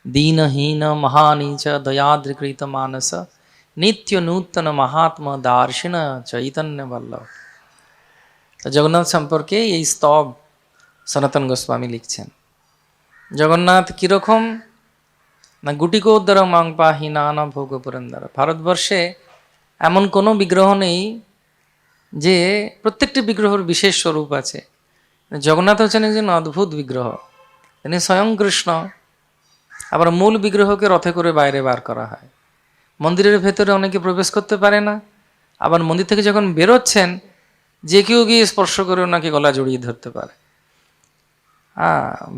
दीनहीन महानीच दयाद्रिकृत मानस नित्य नूतन महात्म दार्शिन चैतन्य वल्लभ। तो जगन्नाथ সম্পর্কে এই স্তব সনাতন গোস্বামী লিখছেন। জগন্নাথ কীরকম না, গুটিকোদ্দর মাং পাহি নানা ভোগ পুরন্দর। ভারতবর্ষে এমন কোনো বিগ্রহ নেই যে, প্রত্যেকটি বিগ্রহের বিশেষ স্বরূপ আছে। জগন্নাথ হচ্ছেন একজন অদ্ভুত বিগ্রহ, তিনি স্বয়ং কৃষ্ণ। আবার মূল বিগ্রহকে রথে করে বাইরে বার করা হয়। মন্দিরের ভেতরে অনেকে প্রবেশ করতে পারে না, আবার মন্দির থেকে যখন বেরোচ্ছেন যে কেউ গিয়ে স্পর্শ করে ওনাকে গলা জড়িয়ে ধরতে পারে।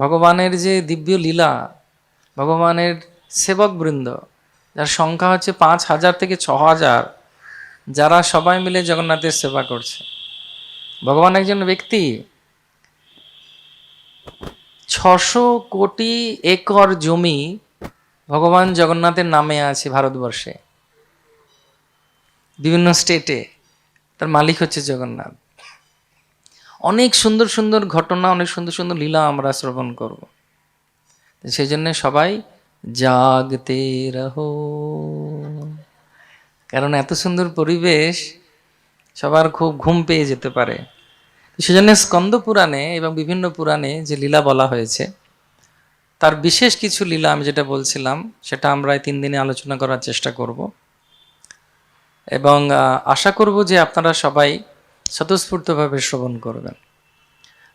ভগবানের যে দিব্য লীলা, ভগবানের সেবকবৃন্দ, যার সংখ্যা হচ্ছে 5,000 থেকে 6,000, যারা সবাই মিলে জগন্নাথের সেবা করছে। ভগবান একজন ব্যক্তি, 600 কোটি একর জমি ভগবান জগন্নাথের নামে আছে ভারতবর্ষে, বিভিন্ন স্টেটে। তার মালিক হচ্ছে জগন্নাথ। অনেক সুন্দর সুন্দর ঘটনা, অনেক সুন্দর সুন্দর লীলা আমরা শ্রবণ করব। সেই জন্য সবাই জাগতে রহো, কারণ এত সুন্দর পরিবেশ সবার খুব ঘুম পেয়ে যেতে পারে। সেজন্য স্কন্দ পুরাণে এবং বিভিন্ন পুরাণে যে লীলা বলা হয়েছে, তার বিশেষ কিছু লীলা আমি যেটা বলছিলাম সেটা আমরা এই 3 দিনে আলোচনা করার চেষ্টা করব, এবং আশা করব যে আপনারা সবাই স্বতঃস্ফূর্তভাবে শ্রবণ করবেন।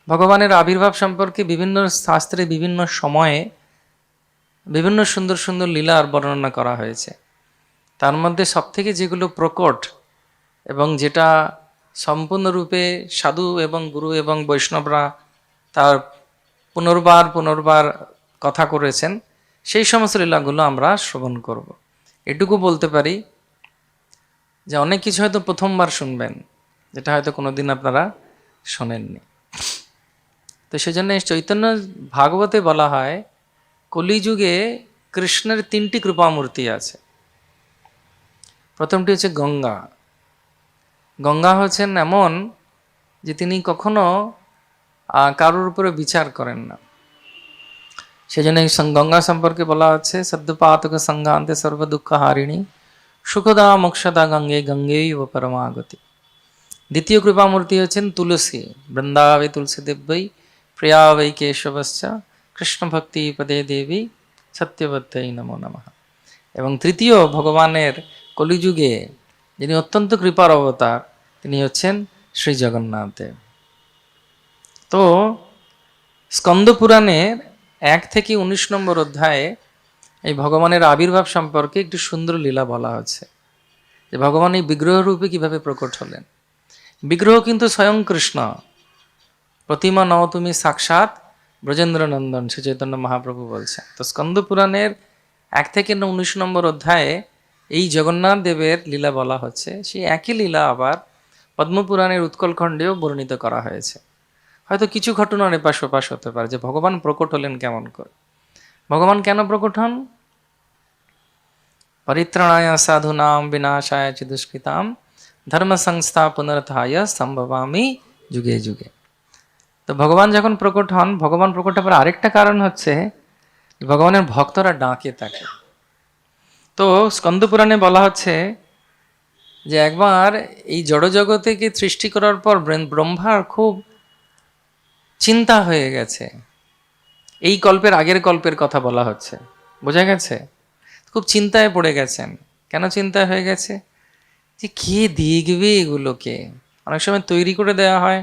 ভগবানের আবির্ভাব সম্পর্কে বিভিন্ন শাস্ত্রে বিভিন্ন সময়ে বিভিন্ন সুন্দর সুন্দর লীলার বর্ণনা করা হয়েছে। তার মধ্যে সবথেকে যেগুলো প্রকট এবং যেটা সম্পূর্ণরূপে সাধু এবং গুরু এবং বৈষ্ণবরা তার পুনর্বার পুনর্বার কথা করেছেন, সেই সমস্ত লীলাগুলো আমরা শ্রবণ করব। এটুকু বলতে পারি যে অনেক কিছু হয়তো প্রথমবার শুনবেন, যেটা হয়তো কোনোদিন আপনারা শোনেননি। তো সেজন্য চৈতন্য ভাগবতে বলা হয় কলিযুগে কৃষ্ণের 3টি কৃপামূর্তি আছে। প্রথমটি হচ্ছে গঙ্গা। গঙ্গা হচ্ছেন এমন যে তিনি কখনো কারোর উপরে বিচার করেন না। সেজন্য গঙ্গা সম্পর্কে বলা হচ্ছে সদ্যপাতক সংঘান্তে সর্ব দুঃখ হারিণী সুখদা মোক্ষদা গঙ্গে গঙ্গেইব পরমাগতি। দ্বিতীয় কৃপামূর্তি হচ্ছেন তুলসী। বৃন্দাবে তুলসী দেব্যই প্রিয়া বৈ কেশবশ্চ কৃষ্ণ ভক্তি পদে দেবী সত্যবত্যই নমো নমঃ। এবং তৃতীয় ভগবানের কলিযুগে যিনি অত্যন্ত কৃপার অবতার, তিনি হচ্ছেন শ্রী জগন্নাথ দেব। তো স্কন্দ পুরাণের 1 থেকে 19 নম্বর অধ্যায়ে এই ভগবানের আবির্ভাব সম্পর্কে একটি সুন্দর লীলা বলা হচ্ছে, যে ভগবান এই বিগ্রহ রূপে কিভাবে প্রকট হলেন। বিগ্রহ কিন্তু স্বয়ং কৃষ্ণ। প্রতিমা নও তুমি সাক্ষাৎ ব্রজেন্দ্র নন্দন, শ্রী চৈতন্য মহাপ্রভু বলছেন। তো স্কন্দ পুরাণের 1 থেকে 19 নম্বর অধ্যায়ে এই জগন্নাথ দেবের লীলা বলা হচ্ছে। সেই একই লীলা আবার পদ্মপুরাণের উৎকলখণ্ডেও বর্ণিত করা হয়েছে। হয়তো কিছু ঘটনার এপাশ ওপাশ হতে পারে, যে ভগবান প্রকট হলেন কেমন করে, ভগবান কেন প্রকট হন। পরিত্রাণায় সাধুনাম বিনাশায় চ দুষ্কৃতাম ধর্ম সংস্থা পুনরুত্থায় সম্ভবামি যুগে যুগে। তো ভগবান যখন প্রকট হন, ভগবান প্রকট হবার আরেকটা কারণ হচ্ছে ভগবানের ভক্তরা ডাকে তাকে। তো স্কন্দ পুরাণে বলা হচ্ছে যে একবার এই জড়জগতেকে সৃষ্টি করার পর ব্রহ্মার খুব চিন্তা হয়ে গেছে। এই কল্পের আগের কল্পের কথা বলা হচ্ছে, বোঝা গেছে? খুব চিন্তায় পড়ে গেছেন। কেন চিন্তায় হয়ে গেছে? যে কে দেখবে এগুলোকে। অনেক সময় তৈরি করে দেওয়া হয়,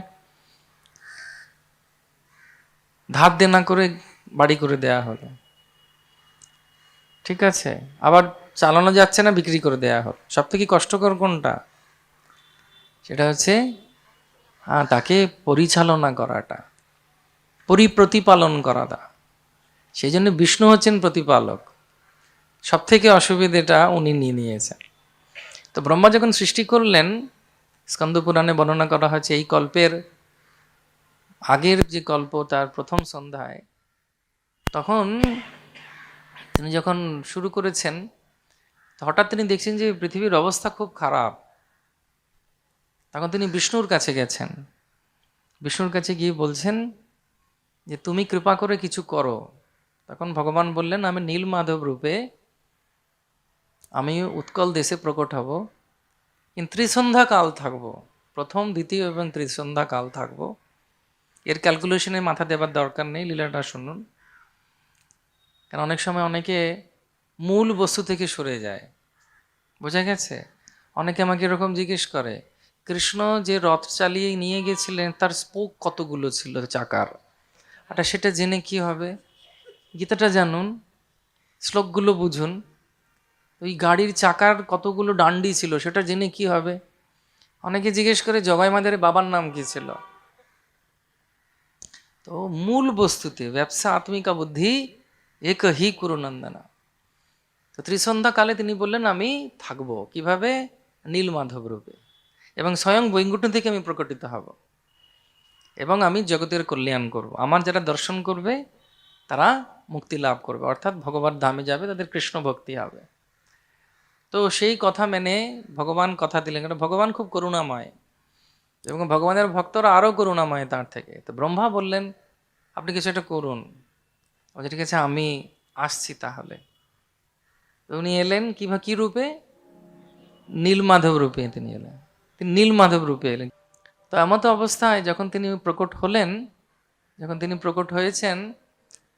ধার দেনা করে বাড়ি করে দেয়া হলো, ঠিক আছে, আবার চালানো যাচ্ছে না, বিক্রি করে দেয়া হলো। সব থেকে কষ্টকর কোনটা? সেটা হচ্ছে তাকে পরিচালনা করাটা, প্রতিপালন করাটা। সেই জন্য বিষ্ণু হচ্ছেন প্রতিপালক। সব থেকে অসুবিধাটা উনি নিয়ে নিয়েছেন। তো ব্রহ্মা যখন সৃষ্টি করলেন, স্কন্দ পুরাণে বর্ণনা করা হয়েছে এই কল্পের আগের যে কল্প তার প্রথম সন্ধ্যায়, তখন তিনি যখন শুরু করেছেন, হঠাৎ তিনি দেখছেন যে পৃথিবীর অবস্থা খুব খারাপ। তখন তিনি বিষ্ণুর কাছে গেছেন। বিষ্ণুর কাছে গিয়ে বলছেন যে তুমি কৃপা করে কিছু করো। তখন ভগবান বললেন, আমি নীলমাধব রূপে আমি উৎকল দেশে প্রকট হব, কিন্তু ত্রিসন্ধ্যা কাল থাকবো। প্রথম, দ্বিতীয় এবং ত্রিসন্ধ্যা কাল থাকবো। এর ক্যালকুলেশনে মাথা দেবার দরকার নেই, লীলাটা শুনুন। কারণ অনেক সময় অনেকে মূল বস্তু থেকে সরে যায়, বোঝা গেছে? অনেকে আমাকে এরকম জিজ্ঞেস করে, কৃষ্ণ যে রথ চালিয়ে নিয়ে গেছিলেন তার স্পোক কতগুলো ছিল চাকার, সেটা জেনে কি হবে? গীতাটা জানুন। শ্লোকগুলো বুঝুন। ওই গাড়ির চাকার কতগুলো ডান্ডি ছিল সেটা জেনে কি হবে? অনেকে জিজ্ঞেস করে জবাই মাদারের বাবার নাম কি ছিল। তো মূল বস্তুতে ব্যবসা আত্মিকা বুদ্ধি এক হি কুরুনন্দনা। তো ত্রিসন্ধ্যা কালে তিনি বললেন আমি থাকবো কিভাবে? নীলমাধব রূপে, এবং স্বয়ং বৈকুণ্ঠ থেকে আমি প্রকটিত হব, এবং আমি জগতের কল্যাণ করব। আমার যারা দর্শন করবে তারা মুক্তি লাভ করবে, অর্থাৎ ভগবান ধামে যাবে, তাদের কৃষ্ণ ভক্তি হবে। তো সেই কথা মেনে ভগবান কথা দিলেন, কারণ ভগবান খুব করুণাময় এবং ভগবানের ভক্তরা আরও করুণাময় তার থেকে। তো ব্রহ্মা বললেন আপনি কিছু একটা করুন। বলছে ঠিক আছে আমি আসছি তাহলে। তো উনি এলেন কি রূপে? নীলমাধব রূপে তিনি এলেন। তিনি নীলমাধব রূপে এলেন। তো এমতো অবস্থায় যখন তিনি প্রকট হলেন, যখন তিনি প্রকট হয়েছেন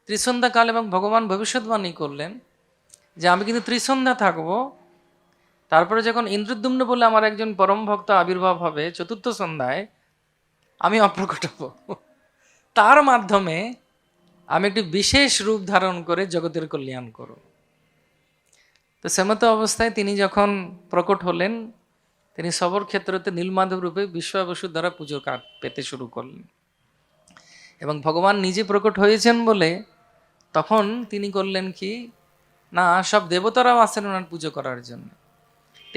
ত্রিসন্ধ্যা কাল, এবং ভগবান ভবিষ্যৎবাণী করলেন যে আমি কিন্তু ত্রিসন্ধ্যা থাকবো, তারপরে যখন ইন্দ্রদ্যুম্ন বলে আমার একজন পরম ভক্ত আবির্ভাব হবে চতুর্থ সন্ধ্যায়, আমি অপ্রকট হব। তার মাধ্যমে আমি একটি বিশেষ রূপ ধারণ করে জগতের কল্যাণ করব। তো সেমতো অবস্থায় তিনি যখন প্রকট হলেন, তিনি সবর ক্ষেত্রতে নীলমাধব রূপে বিশ্বাবসুর দ্বারা পুজো পেতে শুরু করলেন, এবং ভগবান নিজে প্রকট হয়েছেন বলে তখন তিনি করলেন কি না, সব দেবতারাও আসেন ওনার পুজো করার জন্য।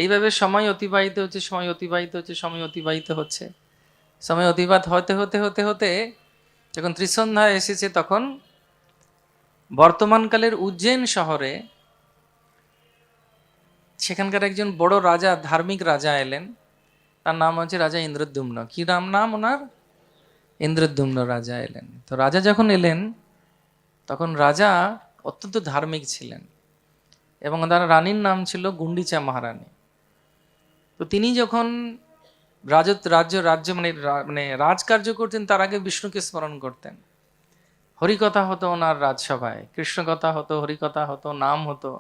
এইভাবে সময় অতিবাহিত হচ্ছে, সময় অতিবাহিত হচ্ছে, সময় অতিবাহিত হচ্ছে। সময় অতিবাহিত হতে হতে হতে হতে যখন ত্রিসন্ধ্যা এসেছে, তখন বর্তমানকালের উজ্জয়ন শহরে সেখানকার একজন বড় রাজা, ধার্মিক রাজা এলেন। তার নাম হচ্ছে রাজা ইন্দ্রদ্যুম্ন। কি নাম ওনার? ইন্দ্রদ্যুম্ন রাজা এলেন। তো রাজা যখন এলেন তখন রাজা অত্যন্ত ধার্মিক ছিলেন, এবং তার রানীর নাম ছিল গুন্ডিচা মহারানী। তো তিনি যখন রাজ্য মানে রাজকার্য করতেন, তার আগে বিষ্ণুকে স্মরণ করতেন। হরিকথা হতো ওনার রাজসভায়, কৃষ্ণ কথা হতো, হরিকথা হতো, নাম হতো,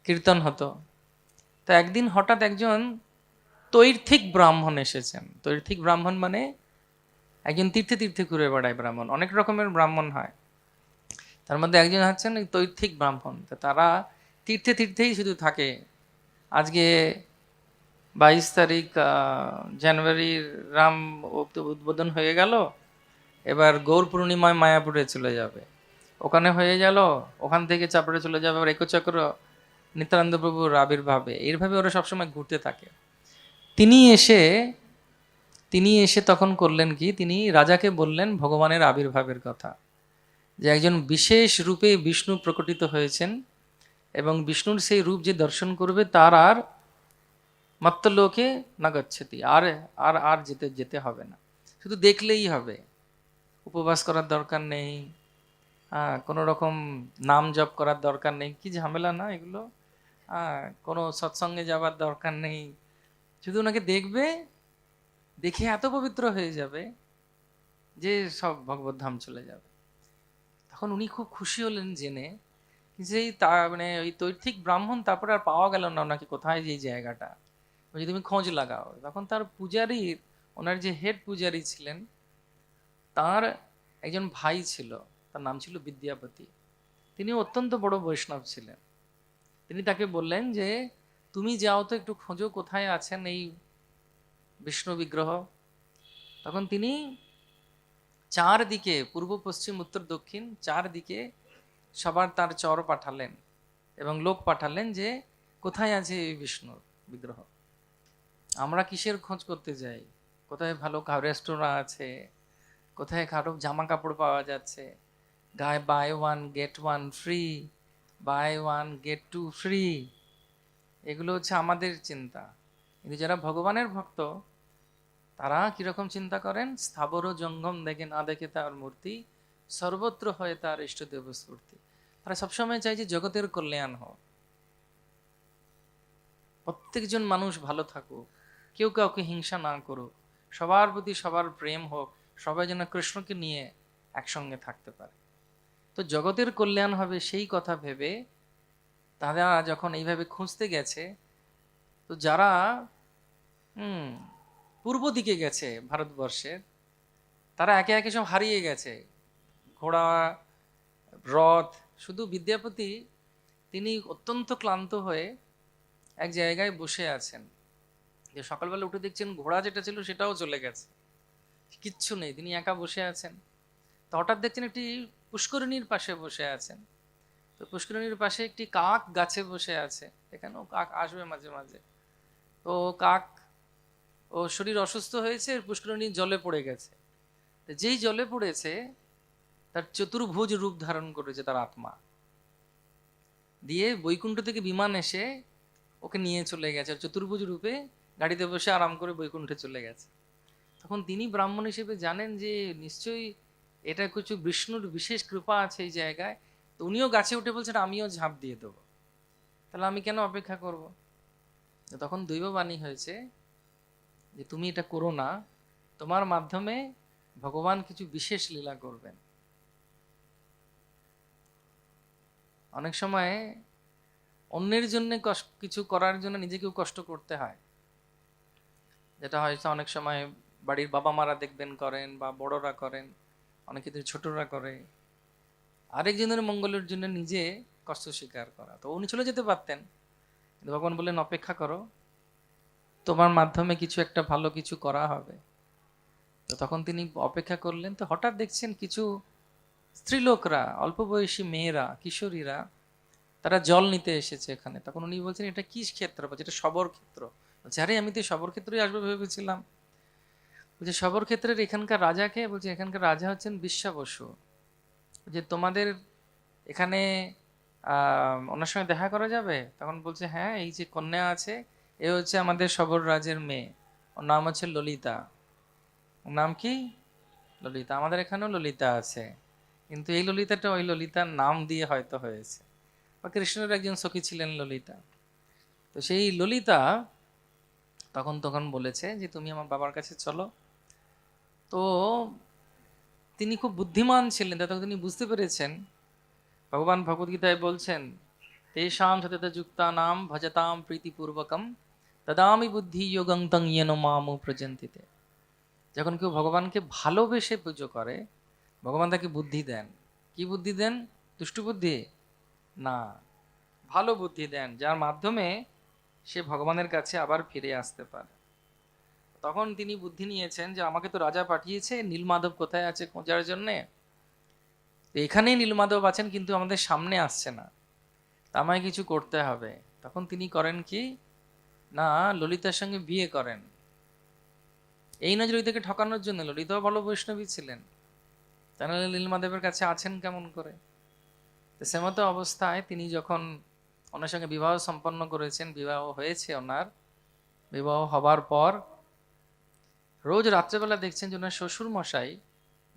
কীর্তন হতো। তো একদিন হঠাৎ একজন তৈর্থিক ব্রাহ্মণ এসেছেন। তৈর্থিক ব্রাহ্মণ মানে একজন তীর্থে তীর্থে ঘুরে বেড়ায় ব্রাহ্মণ। অনেক রকমের ব্রাহ্মণ হয়, তার মধ্যে একজন হচ্ছেন তৈর্থিক ব্রাহ্মণ। তো তারা তীর্থে তীর্থেই শুধু থাকে। আজকে 22 তারিখ জানুয়ারির রাম উদ্বোধন হয়ে গেল, এবার গৌর পূর্ণিমায় মায়াপুরে চলে যাবে, ওখানে হয়ে গেল, ওখান থেকে চাপড়ে চলে যাবে আবার একচক্র নিত্যানন্দ প্রভুর আবির্ভাবে। এইভাবে ওরা সবসময় ঘুরতে থাকে। তিনি এসে তখন করলেন কি, তিনি রাজাকে বললেন ভগবানের আবির্ভাবের কথা, যে একজন বিশেষ রূপে বিষ্ণু প্রকটিত হয়েছেন, এবং বিষ্ণুর সেই রূপ যে দর্শন করবে তার আর মত্তলোকে না গচ্ছতি, আর আর আর যেতে যেতে হবে না, শুধু দেখলেই হবে। উপবাস করার দরকার নেই, কোনো রকম নাম জপ করার দরকার নেই, কি ঝামেলা না এগুলো। কোনো সৎসঙ্গে যাবার দরকার নেই, শুধু ওনাকে দেখবে, দেখে এত পবিত্র হয়ে যাবে যে সব ভগবত ধাম চলে যাবে। তখন উনি খুব খুশি হলেন জেনে, যে মানে ওই তৈর্থিক ব্রাহ্মণ তারপরে আর পাওয়া গেল না ওনাকে, কোথায় যে জায়গাটা, যদি তুমি খোঁজ লাগাও। তখন তার পূজারীর, ওনার যে হেড পূজারী ছিলেন, তার একজন ভাই ছিল, তার নাম ছিল বিদ্যাপতি। তিনি অত্যন্ত বড় বৈষ্ণব ছিলেন। তিনি তাকে বললেন যে তুমি যাও তো একটু খোঁজো কোথায় আছেন এই বিষ্ণু বিগ্রহ। তখন তিনি চারদিকে, পূর্ব পশ্চিম উত্তর দক্ষিণ চারদিকে সবার তার চর পাঠালেন এবং লোক পাঠালেন যে কোথায় আছে এই বিষ্ণুর বিগ্রহ। আমরা কিসের খোঁজ করতে যাই? কোথায় ভালো রেস্তোরাঁ আছে, কোথায় খারাপ জামা কাপড় পাওয়া যাচ্ছে, গায়ে buy one get one free, buy one get two free, এগুলো হচ্ছে আমাদের চিন্তা। কিন্তু যারা ভগবানের ভক্ত তারা কিরকম চিন্তা করেন? স্থাবর জঙ্গম দেখে না দেখে তার মূর্তি, সর্বত্র হয় তার ইষ্টদেব স্ফূর্তি। তারা সবসময় চায় যে জগতের কল্যাণ হোক, প্রত্যেকজন মানুষ ভালো থাকুক, কেউ কাউকে হিংসা না করুক, সবার প্রতি সবার প্রেম হোক, সবাই যেন কৃষ্ণকে নিয়ে একসঙ্গে থাকতে পারে। তো জগতের কল্যাণ হবে সেই কথা ভেবে তারা যখন এইভাবে খুঁজতে গেছে, তো যারা পূর্ব দিকে গেছে ভারতবর্ষের, তারা একে একে সব হারিয়ে গেছে। ঘোড়া, রথ, শুধু বিদ্যাপতি তিনি অত্যন্ত ক্লান্ত হয়ে এক জায়গায় বসে আছেন। যে সকালবেলা উঠে দেখছেন ঘোড়া যেটা ছিল সেটাও চলে গেছে, কিচ্ছু নেই, তিনি একা বসে আছেন। তো হঠাৎ দেখছেন একটি পুষ্করিণীর পাশে বসে আছেন। তো পুষ্করিণীর পাশে একটি কাক গাছে বসে আছে, এখানেও কাক আসবে মাঝে মাঝে। তো কাক, ও শরীর অসুস্থ হয়েছে, পুষ্করিণীর জলে পড়ে গেছে। তো যেই জলে পড়েছে তার চতুর্ভুজ রূপ ধারণ করেছে তার আত্মা, দিয়ে বৈকুণ্ঠ থেকে বিমান এসে ওকে নিয়ে চলে গেছে, আর চতুর্ভুজ রূপে গাড়িতে বসে আরাম করে বৈকুণ্ঠে চলে গেছে। তখন তিনি ব্রাহ্মণ হিসেবে জানেন যে নিশ্চয়ই এটা কিছু বিষ্ণুর বিশেষ কৃপা আছে এই জায়গায়। তো উনিও গাছে উঠে বলছেন আমিও ঝাঁপ দিয়ে দেবো, তাহলে আমি কেন অপেক্ষা করব। তখন দৈববাণী হয়েছে যে তুমি এটা করো না, তোমার মাধ্যমে ভগবান কিছু বিশেষ লীলা করবেন। অনেক সময় অন্যের জন্য কিছু করার জন্য নিজেকেও কষ্ট করতে হয়, যেটা হয়তো অনেক সময় বাড়ির বাবা মারা দেখবেন করেন, বা বড়রা করেন, অনেক ক্ষেত্রে ছোটরা করে। আরেকজনের মঙ্গলের জন্য নিজে কষ্ট স্বীকার করা। তো উনি চলে যেতে পারতেন, কিন্তু ভগবান বললেন অপেক্ষা করো, তোমার মাধ্যমে কিছু একটা ভালো কিছু করা হবে। তো তখন তিনি অপেক্ষা করলেন। তো হঠাৎ দেখছেন কিছু স্ত্রীলোকরা, অল্প বয়সী মেয়েরা, কিশোরীরা, তারা জল নিতে এসেছে এখানে। তখন উনি বলছেন এটা কি ক্ষেত্র, বলছে এটা শবর ক্ষেত্র। বলছে আরে আমি তো শবর ক্ষেত্রেই আসবো ভেবেছিলাম। বলছে শবর ক্ষেত্রের এখানকার রাজাকে? বলছে এখানকার রাজা হচ্ছেন বিশ্বাবসু। যে তোমাদের এখানে ওনার সঙ্গে দেখা করা যাবে? তখন বলছে হ্যাঁ, এই যে কন্যা আছে এ হচ্ছে আমাদের শবর রাজের মেয়ে, ওর নাম হচ্ছে ললিতা। ওর নাম কি? ললিতা। আমাদের এখানেও ললিতা আছে, কিন্তু এই ললিতাটা ওই ললিতার নাম দিয়ে হয়তো হয়েছে, বা কৃষ্ণের একজন সখী ছিলেন ললিতা। তো সেই ললিতা তখন তখন বলেছে যে তুমি আমার বাবার কাছে চলো। তো তিনি খুব বুদ্ধিমান ছিলেন, তখন তিনি বুঝতে পেরেছেন, ভগবান ভগবদ্গীতায় বলছেন তেষাং সতত যুক্তা নাম ভজতাম প্রীতিপূর্বকম তদামি বুদ্ধি যোগং তং ইয়েন মামু প্রজন্তিতে। যখন কেউ ভগবানকে ভালোবেসে পুজো করে, ভগবান তাকে বুদ্ধি দেন। কি বুদ্ধি দেন? দুষ্টু বুদ্ধি না, ভালো বুদ্ধি দেন, যার মাধ্যমে সে ভগবানের কাছে আবার ফিরে আসতে পারে। তখন তিনি বুদ্ধি নিয়েছেন যে আমাকে তো রাজা পাঠিয়েছে, নীলমাধব কোথায় আছে খোঁজার জন্যে। তো এখানেই নীলমাধব আছেন, কিন্তু আমাদের সামনে আসছে না, আমায় কিছু করতে হবে। তখন তিনি করেন কি না, ললিতার সঙ্গে বিয়ে করেন। এই নয় যে ললিতাকে ঠকানোর জন্য, ললিতাও ভালো বৈষ্ণবী ছিলেন, তাহলে নীলমাধবের কাছে আছেন কেমন করে। তো সেমতো অবস্থায় তিনি যখন ওনার সঙ্গে বিবাহ সম্পন্ন করেছেন, বিবাহ হয়েছে ওনার, বিবাহ হবার পর রোজ রাত্রেবেলা দেখছেন যে ওনার শ্বশুর মশাই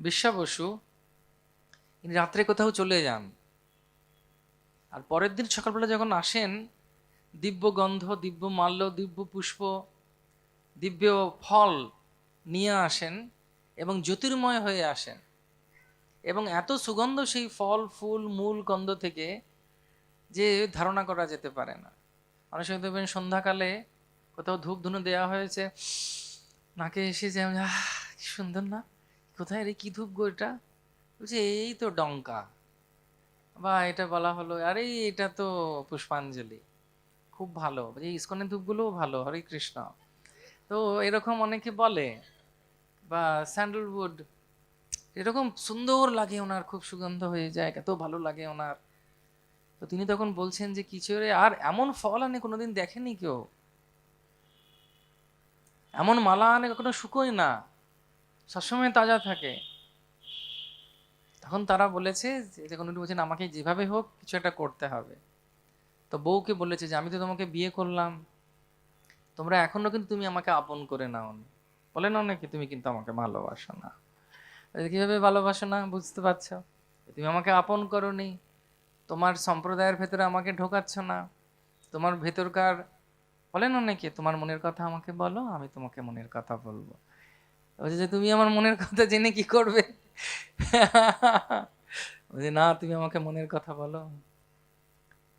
বিশ্বাবসু তিনি রাত্রে কোথাও চলে যান, আর পরের দিন সকালবেলা যখন আসেন, দিব্য গন্ধ, দিব্য মাল্য, দিব্য পুষ্প, দিব্য ফল নিয়ে আসেন এবং জ্যোতির্ময় হয়ে আসেন। এবং এত সুগন্ধ সেই ফল, ফুল, মূল, গন্ধ থেকে যে ধারণা করা যেতে পারে না। অনেক সময় দেখবেন সন্ধ্যাকালে কোথাও ধূপ ধুনো দেওয়া হয়েছে, নাকে এসে যে কি সুন্দর না, কোথায় রে, কি ধূপ গো এটা? বলছে এই তো ডঙ্কা, বা এটা বলা হলো আরে এটা তো পুষ্পাঞ্জলি, খুব ভালো। বলছে ইসকনের ধূপগুলোও ভালো, হরে কৃষ্ণ। তো এরকম অনেকে বলে, বা স্যান্ডেলউড এরকম সুন্দর লাগে ওনার, খুব সুগন্ধ হয়ে যায়, এত ভালো লাগে ওনার। তো তিনি তখন বলছেন যে কিছু রে, আর এমন ফল আনে কোনোদিন দেখেনি কেউ, এমন মালা আনে কখনো শুকোয় না, সবসময় তাজা থাকে। তখন তারা বলেছে যে যখন উনি বলছেন আমাকে যেভাবে হোক কিছু একটা করতে হবে। তো বউকে বলেছে যে আমি তো তোমাকে বিয়ে করলাম, তোমরা এখনো কিন্তু তুমি আমাকে আপন করে নাওনি। বলে না অনেকে তুমি কিন্তু আমাকে ভালোবাসো না। কিভাবে ভালোবাসো না বুঝতে পারছো? তুমি আমাকে আপন করোনি, তোমার সম্প্রদায়ের ভেতরে আমাকে ঢোকাচ্ছ না, তোমার ভেতরকার, বলেন অনেকে তোমার মনের কথা আমাকে বলো, আমি তোমাকে মনের কথা বলবো। বলছে যে তুমি আমার মনের কথা জেনে কি করবে? বলছে না, তুমি আমাকে মনের কথা বলো।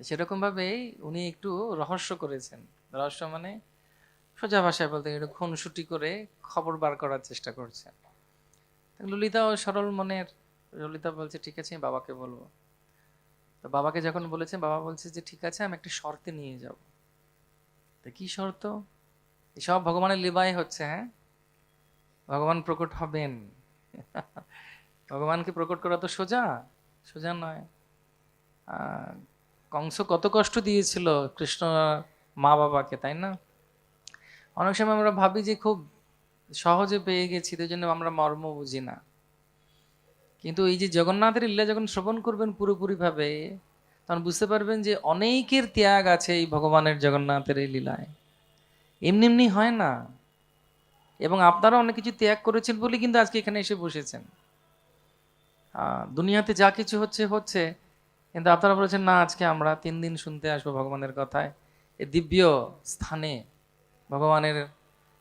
সেরকম ভাবেই উনি একটু রহস্য করেছেন। রহস্য মানে সোজা ভাষায় বলতে একটু খুনসুটি করে খবর বার করার চেষ্টা করছেন। ললিতাও সরল মনের, ললিতা বলছে ঠিক আছে আমি বাবাকে বলবো। তো বাবাকে যখন বলেছেন, বাবা বলছে যে ঠিক আছে, আমি একটা শর্তে নিয়ে যাব। তো কি শর্ত? এসব ভগবানের লীলাই হচ্ছে। হ্যাঁ, ভগবান প্রকট হবেন। ভগবানকে প্রকট করা তো সোজা সোজা নয়। আহ, কংস কত কষ্ট দিয়েছিল কৃষ্ণ মা বাবাকে, তাই না? অনেক সময় আমরা ভাবি যে খুব সহজে পেয়ে গেছি, তাই জন্য আমরা মর্ম বুঝি না। কিন্তু এই যে জগন্নাথের লীলা যখন শ্রবণ করবেন পুরোপুরি ভাবে, তখন বুঝতে পারবেন যে অনেকের ত্যাগ আছে এই ভগবানের জগন্নাথের এই লীলায়। এমনি এমনি হয় না। এবং আপনারা অনেক কিছু ত্যাগ করেছেন বলে কিন্তু আজকে এখানে এসে বসেছেন। দুনিয়াতে যা কিছু হচ্ছে হচ্ছে, কিন্তু আপনারা বলেছেন না, আজকে আমরা 3 দিন শুনতে আসবো ভগবানের কথায়, এই দিব্য স্থানে ভগবানের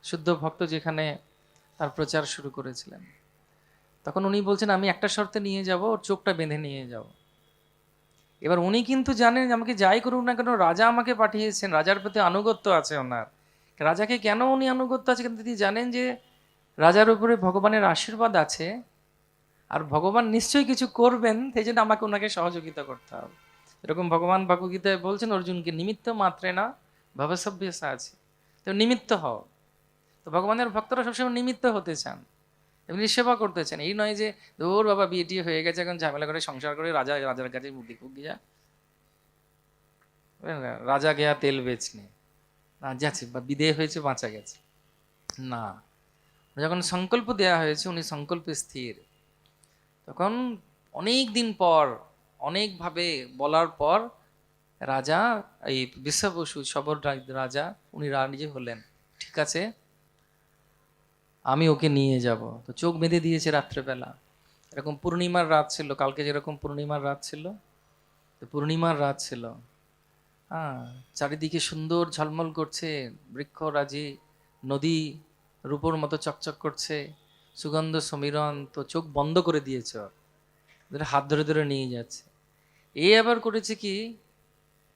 শুদ্ধ ভক্ত যেখানে তার প্রচার শুরু করেছিলেন। তখন উনি বলছেন আমি একটা শর্তে নিয়ে যাব, ওর চোখটা বেঁধে নিয়ে যাব। এবার উনি কিন্তু জানেন যে আমাকে যাই করুক না কেন, রাজা আমাকে পাঠিয়েছেন, রাজার প্রতি আনুগত্য আছে ওনার। রাজাকে কেন উনি আনুগত্য আছে, কিন্তু তিনি জানেন যে রাজার উপরে ভগবানের আশীর্বাদ আছে, আর ভগবান নিশ্চয়ই কিছু করবেন, সেই জন্য আমাকে ওনাকে সহযোগিতা করতে হবে। এরকম ভগবান ভগবদ্গীতায় বলছেন অর্জুনকে, নিমিত্ত মাত্রে না ভবসভ্যসা আছে, তো নিমিত্ত হও। তো ভগবানের ভক্তরা সবসময় নিমিত্ত হতে চান, এমনি সেবা করতে চান। এই নয় যে দূর বাবা বিয়ে টিয়ে হয়ে গেছে, এখন ঝামেলা করে সংসার করে রাজার কাছে মুক্তি গিয়া, রাজা গেয়া তেল বেচনে, না যাচ্ছে বা বিদেয় হয়েছে, বাঁচা গেছে না। যখন সংকল্প দেয়া হয়েছে, উনি সংকল্পে স্থির। তখন অনেক দিন পর, অনেকভাবে বলার পর রাজা, এই বিশ্বাবসু সবর রাজা, উনি নিজে হলেন, ঠিক আছে আমি ওকে নিয়ে যাব। তো চোখ বেঁধে দিয়েছে রাত্রেবেলা। এরকম পূর্ণিমার রাত ছিল, কালকে যেরকম পূর্ণিমার রাত ছিল, তো পূর্ণিমার রাত ছিল। হ্যাঁ, চারিদিকে সুন্দর ঝলমল করছে, বৃক্ষরাজি, নদী রূপোর মতো চকচক করছে, সুগন্ধ সমীরণ। তো চোখ বন্ধ করে দিয়েছে, ওর হাত ধরে ধরে নিয়ে যাচ্ছে। এ আবার করেছে কি,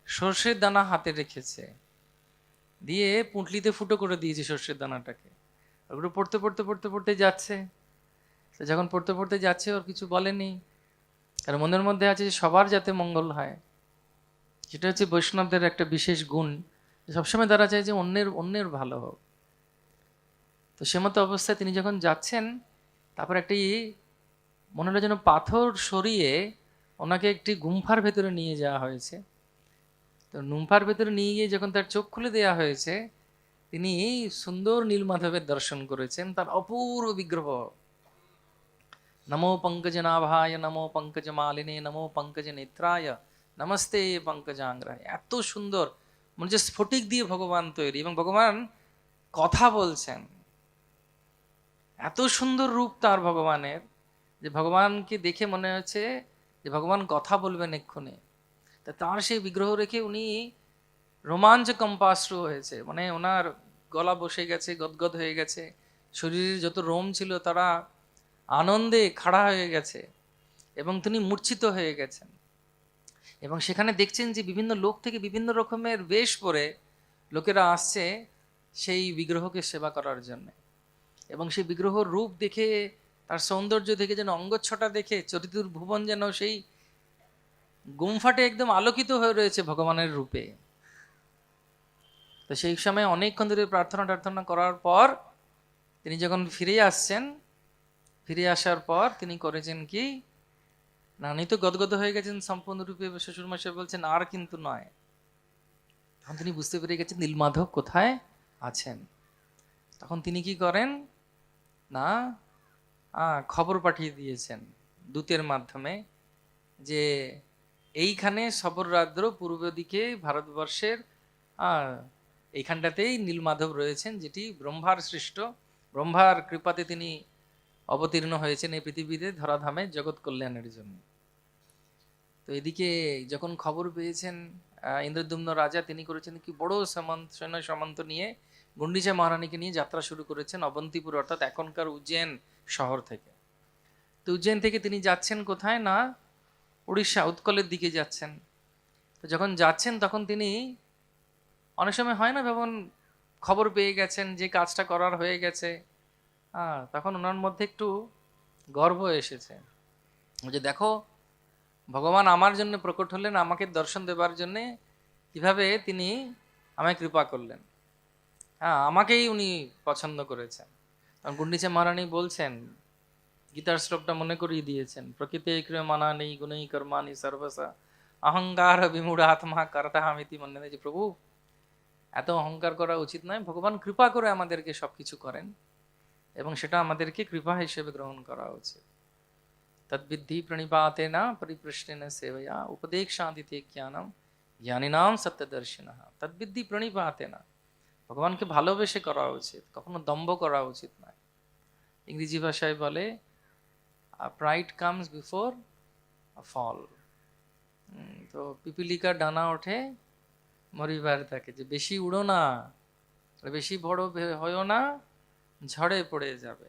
সর্ষের দানা হাতে রেখেছে, দিয়ে পুঁটলিতে ফুটো করে দিয়েছে সর্ষের দানাটাকে। ওগুলো পড়তে পড়তে পড়তে পড়তে যাচ্ছে। তো যখন পড়তে পড়তে যাচ্ছে, ওর কিছু বলেনি, কারণ মনের মধ্যে আছে যে সবার যাতে মঙ্গল হয়। সেটা হচ্ছে বৈষ্ণবদের একটা বিশেষ গুণ, সবসময় তারা চায় যে অন্যের অন্যের ভালো হোক। তো সে মতো অবস্থায় তিনি যখন যাচ্ছেন, তারপর একটি মনে হলো যেন পাথর সরিয়ে ওনাকে একটি গুম্ফার ভেতরে নিয়ে যাওয়া হয়েছে। তো গুম্ফার ভেতরে নিয়ে গিয়ে যখন তার চোখ খুলে দেওয়া হয়েছে, তিনি সুন্দর নীলমাধবের দর্শন করেছেন, তার অপূর্ব বিগ্রহ। নমো পঙ্কজ নাভায়, নমো পঙ্কজ মালিনে, নমো পঙ্কজ নেত্রায়, নমস্তে পঙ্কজাঙ্গ্রায়। এত সুন্দর, মনে হচ্ছে স্ফটিক দিয়ে ভগবান তৈরি, এবং ভগবান কথা বলছেন। এত সুন্দর রূপ তার ভগবানের, যে ভগবানকে দেখে মনে হচ্ছে যে ভগবান কথা বলবেন এক্ষুনি। তা তার সেই বিগ্রহ রেখে উনি রোমাঞ্চ কম্পাশ্রু হয়েছে, মানে ওনার গলা বসে গেছে, গদগদ হয়ে গেছে, শরীরের যত রোম ছিল তারা আনন্দে খাড়া হয়ে গেছে, এবং তিনি মূর্ছিত হয়ে গেছেন। এবং সেখানে দেখছেন যে বিভিন্ন লোক থেকে বিভিন্ন রকমের বেশ পরে লোকেরা আসছে সেই বিগ্রহকে সেবা করার জন্য। এবং সেই বিগ্রহর রূপ দেখে, তার সৌন্দর্য দেখে, যেন অঙ্গচ্ছটা দেখে চতুর্থ ভুবন যেন সেই গুম্ফাটে একদম আলোকিত হয়ে রয়েছে ভগবানের রূপে। তো সেই সময় অনেকক্ষণ ধরে প্রার্থনা টার্থনা করার পর তিনি যখন ফিরে আসছেন, ফিরে আসার পর তিনি করেছেন কি, না উনি তো গদগদ হয়ে গেছেন সম্পূর্ণরূপে। শ্বশুরমশাই বলছেন আর কিন্তু নয়। তখন তিনি বুঝতে পেরে গেছেন নীলমাধব কোথায় আছেন। তখন তিনি কি করেন না, খবর পাঠিয়ে দিয়েছেন দূতের মাধ্যমে, যে এইখানে সবররাদ্র পূর্ব দিকে ভারতবর্ষের এইখানটাতেই নীলমাধব রয়েছেন, যেটি ব্রহ্মার সৃষ্ট। ব্রহ্মার কৃপাতে তিনি অবতীর্ণ হয়েছেন এই পৃথিবীতে, ধরাধামে জগৎ কল্যাণের জন্য। তো এদিকে যখন খবর পেয়েছেন ইন্দ্রদ্যুম্ন রাজা, তিনি করেছেন কি, বড় সৈন্য সামন্ত নিয়ে গুন্ডিচা মহারানীকে নিয়ে যাত্রা শুরু করেছেন অবন্তিপুর, অর্থাৎ এখনকার উজ্জয়ন শহর থেকে। তো উজ্জয়ন থেকে তিনি যাচ্ছেন কোথায় না, উড়িষ্যা উৎকলের দিকে যাচ্ছেন। তো যখন যাচ্ছেন তখন তিনি, অনেক সময় হয় না, যখন খবর পেয়ে গেছেন যে কাজটা করার হয়ে গেছে, তখন ওনার মধ্যে একটু গর্ব এসেছে, যে দেখো ভগবান আমার জন্য প্রকট হলেন, আমাকে দর্শন দেবার জন্যে। কিভাবে তিনি আমায় কৃপা করলেন, হ্যাঁ, আমাকেই উনি পছন্দ করেছেন। কারণ গুন্ডিচা মহারানী বলছেন, গীতার শ্লোকটা মনে করিয়ে দিয়েছেন, প্রকৃতি ক্রিয়মাণা নেই গুণই কর্মাণি সর্বসা অহংকার বিমূঢ় আত্মা কর্তাহামিতি মনে, যে প্রভু এত অহংকার করা উচিত নয়, ভগবান কৃপা করে আমাদেরকে সবকিছু করেন এবং সেটা আমাদেরকে কৃপা হিসেবে গ্রহণ করা উচিত। তদ্বিদ্ধি প্রণিপাতেনা পরিপৃষ্টেন সেবয়া উপদেক্ষাদিতে জ্ঞানম জ্ঞানীনাম সত্যদর্শিনঃ। তদ্বিদ্ধি প্রণিপাতেনা, ভগবানকে ভালোবেসে করা উচিত, কখনো দম্ভ করা উচিত নয়। ইংরেজি ভাষায় বলে প্রাইড কামস বিফোর ফল। তো পিপিলিকার ডানা ওঠে মরিবার থাকে, যে বেশি উড়ো না, বেশি বড় হয়েও না, ঝড়ে পড়ে যাবে।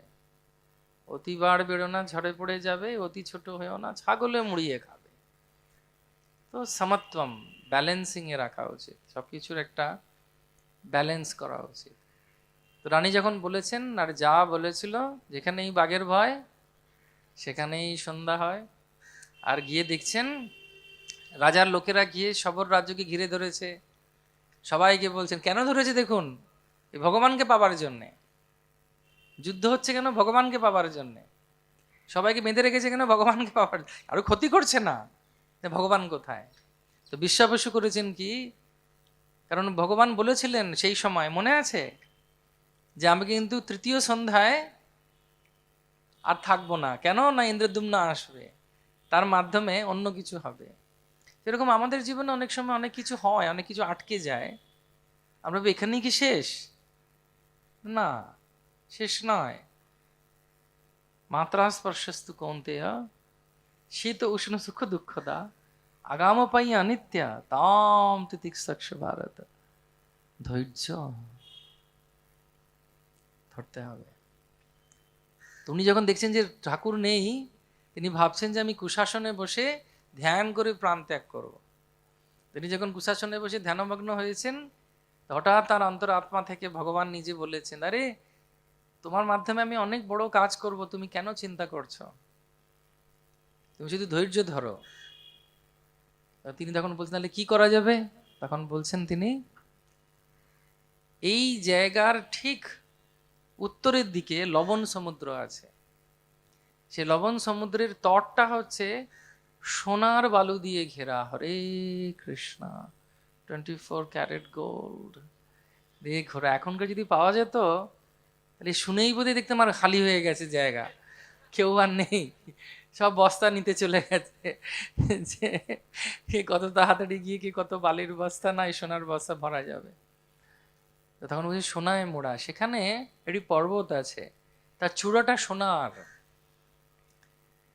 অতি বাড় বেড়ো না, ঝড়ে পড়ে যাবে। অতি ছোট হয়েও না, ছাগলে মুড়িয়ে খাবে। তো সমত্বম, ব্যালেন্সিং এ রাখা উচিত, সবকিছুর একটা ব্যালেন্স করা উচিত। তো রানী যখন বলেছেন, আর যা বলেছিল, যেখানেই বাঘের ভয় সেখানেই সন্ধ্যা হয়। আর গিয়ে দেখছেন রাজার লোকেরা গিয়ে সবর রাজ্যকে ঘিরে ধরেছে। সবাইকে বলছেন, কেন ধরেছে দেখুন, এই ভগবানকে পাবার জন্যে যুদ্ধ হচ্ছে, কেন ভগবানকে পাবার জন্যে। সবাইকে বেঁধে রেখেছে কেন, ভগবানকে পাবার, আরো ক্ষতি করছে না, ভগবান কোথায়। তো বিশ্বাবসু করেছেন কি, কারণ ভগবান বলেছিলেন সেই সময়, মনে আছে, যে আমি কিন্তু তৃতীয় সন্ধ্যায় আর থাকবো না। কেন না, ইন্দ্রদ্যুম্ন আসবে, তার মাধ্যমে অন্য কিছু হবে। এরকম আমাদের জীবনে অনেক সময় অনেক কিছু হয়, অনেক কিছু আটকে যায়। আমরা এখানেই কি শেষ? না, শেষ নয়। মাত্রা স্পর্শস্তু কৌন্তেয় শীত উষ্ণ সুখ দুঃখদা আগাম পাই অনিত্যা তাম তিতিক্ষস্য ভারত। ধৈর্য ধরতে হবে। উনি যখন দেখছেন যে ঠাকুর নেই, তিনি ভাবছেন যে আমি কুশাসনে বসে ধ্যান করে প্রাণ ত্যাগ করব। তিনি যখন কুশাসনে বসে ধ্যানমগ্ন হয়েছেন, হঠাৎ তার অন্তর আত্মা থেকে ভগবান নিজে বলেছেন, আরে তোমার মাধ্যমে আমি অনেক বড় কাজ করব, তুমি কেন চিন্তা করছো, তুমি শুধু ধৈর্য ধরো। তিনি তখন বলছেন, তাহলে কি করা যাবে? তখন বলছেন তিনি, এই জায়গার ঠিক উত্তরের দিকে লবণ সমুদ্র আছে। সে লবণ সমুদ্রের তটটা হচ্ছে সোনার বালু দিয়ে ঘেরা। হরে কৃষ্ণ, 24 ক্যারেট গোল্ড দিয়ে ঘোরা। এখনকার যদি পাওয়া যেত, তাহলে শুনেই বোধহয় দেখতাম আর খালি হয়ে গেছে জায়গা, কেউ আর নেই, সব বস্তা নিতে চলে গেছে। যে কে কত তাড়াতাড়ি গিয়ে কি কত বালির বস্তা নাই সোনার বস্তা ভরা যাবে। তো তখন বলছি সোনায় মোড়া, সেখানে একটি পর্বত আছে, তার চূড়াটা সোনার।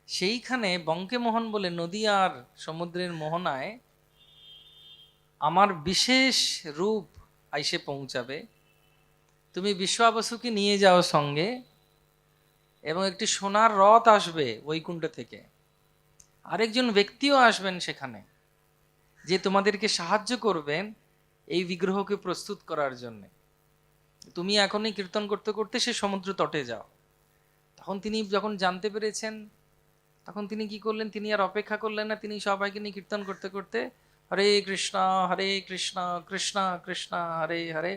সেইখানে বঙ্কেমোহন বলে নদী আর সমুদ্রের মোহনায় আমার বিশেষ রূপ আইসে পৌঁছাবে। তুমি বিশ্বাবসুকে নিয়ে যাও সঙ্গে, এবং একটি সোনার রথ আসবে বৈকুণ্ঠ থেকে। আরেকজন ব্যক্তিও আসবেন সেখানে, যে তোমাদেরকে সাহায্য করবেন এই বিগ্রহকে প্রস্তুত করার জন্য। তুমি এখনই কীর্তন করতে করতে সে সমুদ্র তটে যাও। তখন তিনি যখন জানতে পেরেছেন, তখন তিনি কি করলেন, তিনি আর অপেক্ষা করলেন না, তিনি সবাইকে নিয়ে কীর্তন করতে করতে হরে কৃষ্ণ কৃষ্ণ কৃষ্ণ হরে হরে,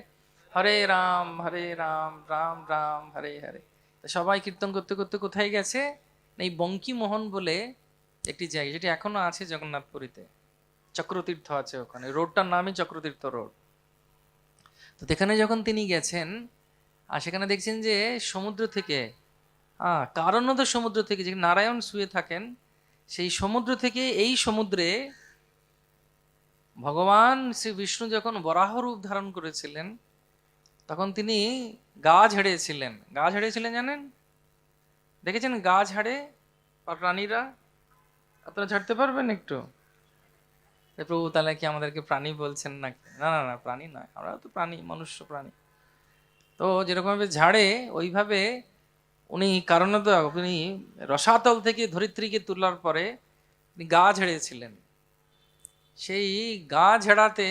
হরে রাম রাম রাম হরে হরে। সবাই কীর্তন করতে করতে কোথায় গেছে, এই বঙ্কিমোহন বলে একটি জায়গা, যেটি এখনো আছে জগন্নাথপুরীতে, চক্রতীর্থ আছে ওখানে, রোডটার নামই চক্রতীর্থ রোড। তো সেখানে যখন তিনি গেছেন, আর সেখানে দেখছেন যে সমুদ্র থেকে, কারণত সমুদ্র থেকে, যেখানে নারায়ণ শুয়ে থাকেন, সেই সমুদ্র থেকে এই সমুদ্রে ভগবান শ্রী বিষ্ণু যখন বরাহ রূপ ধারণ করেছিলেন, তখন তিনি গা ঝেড়েছিলেন। গা ঝেড়েছিলেন জানেন, দেখেছেন গা ঝাড়ে প্রাণীরা? আপনারা ঝাড়তে পারবেন একটু? প্রভু তাহলে কি আমাদেরকে প্রাণী বলছেন নাকি? না না না, প্রাণী নয়, আমরা তো প্রাণী, মনুষ্য প্রাণী। তো যেরকম ভাবে ঝাড়ে, ওইভাবে উনি কারণত উনি রসাতল থেকে ধরিত্রীকে তোলার পরে তিনি গা ঝেড়েছিলেন। সেই গা ঝেড়াতে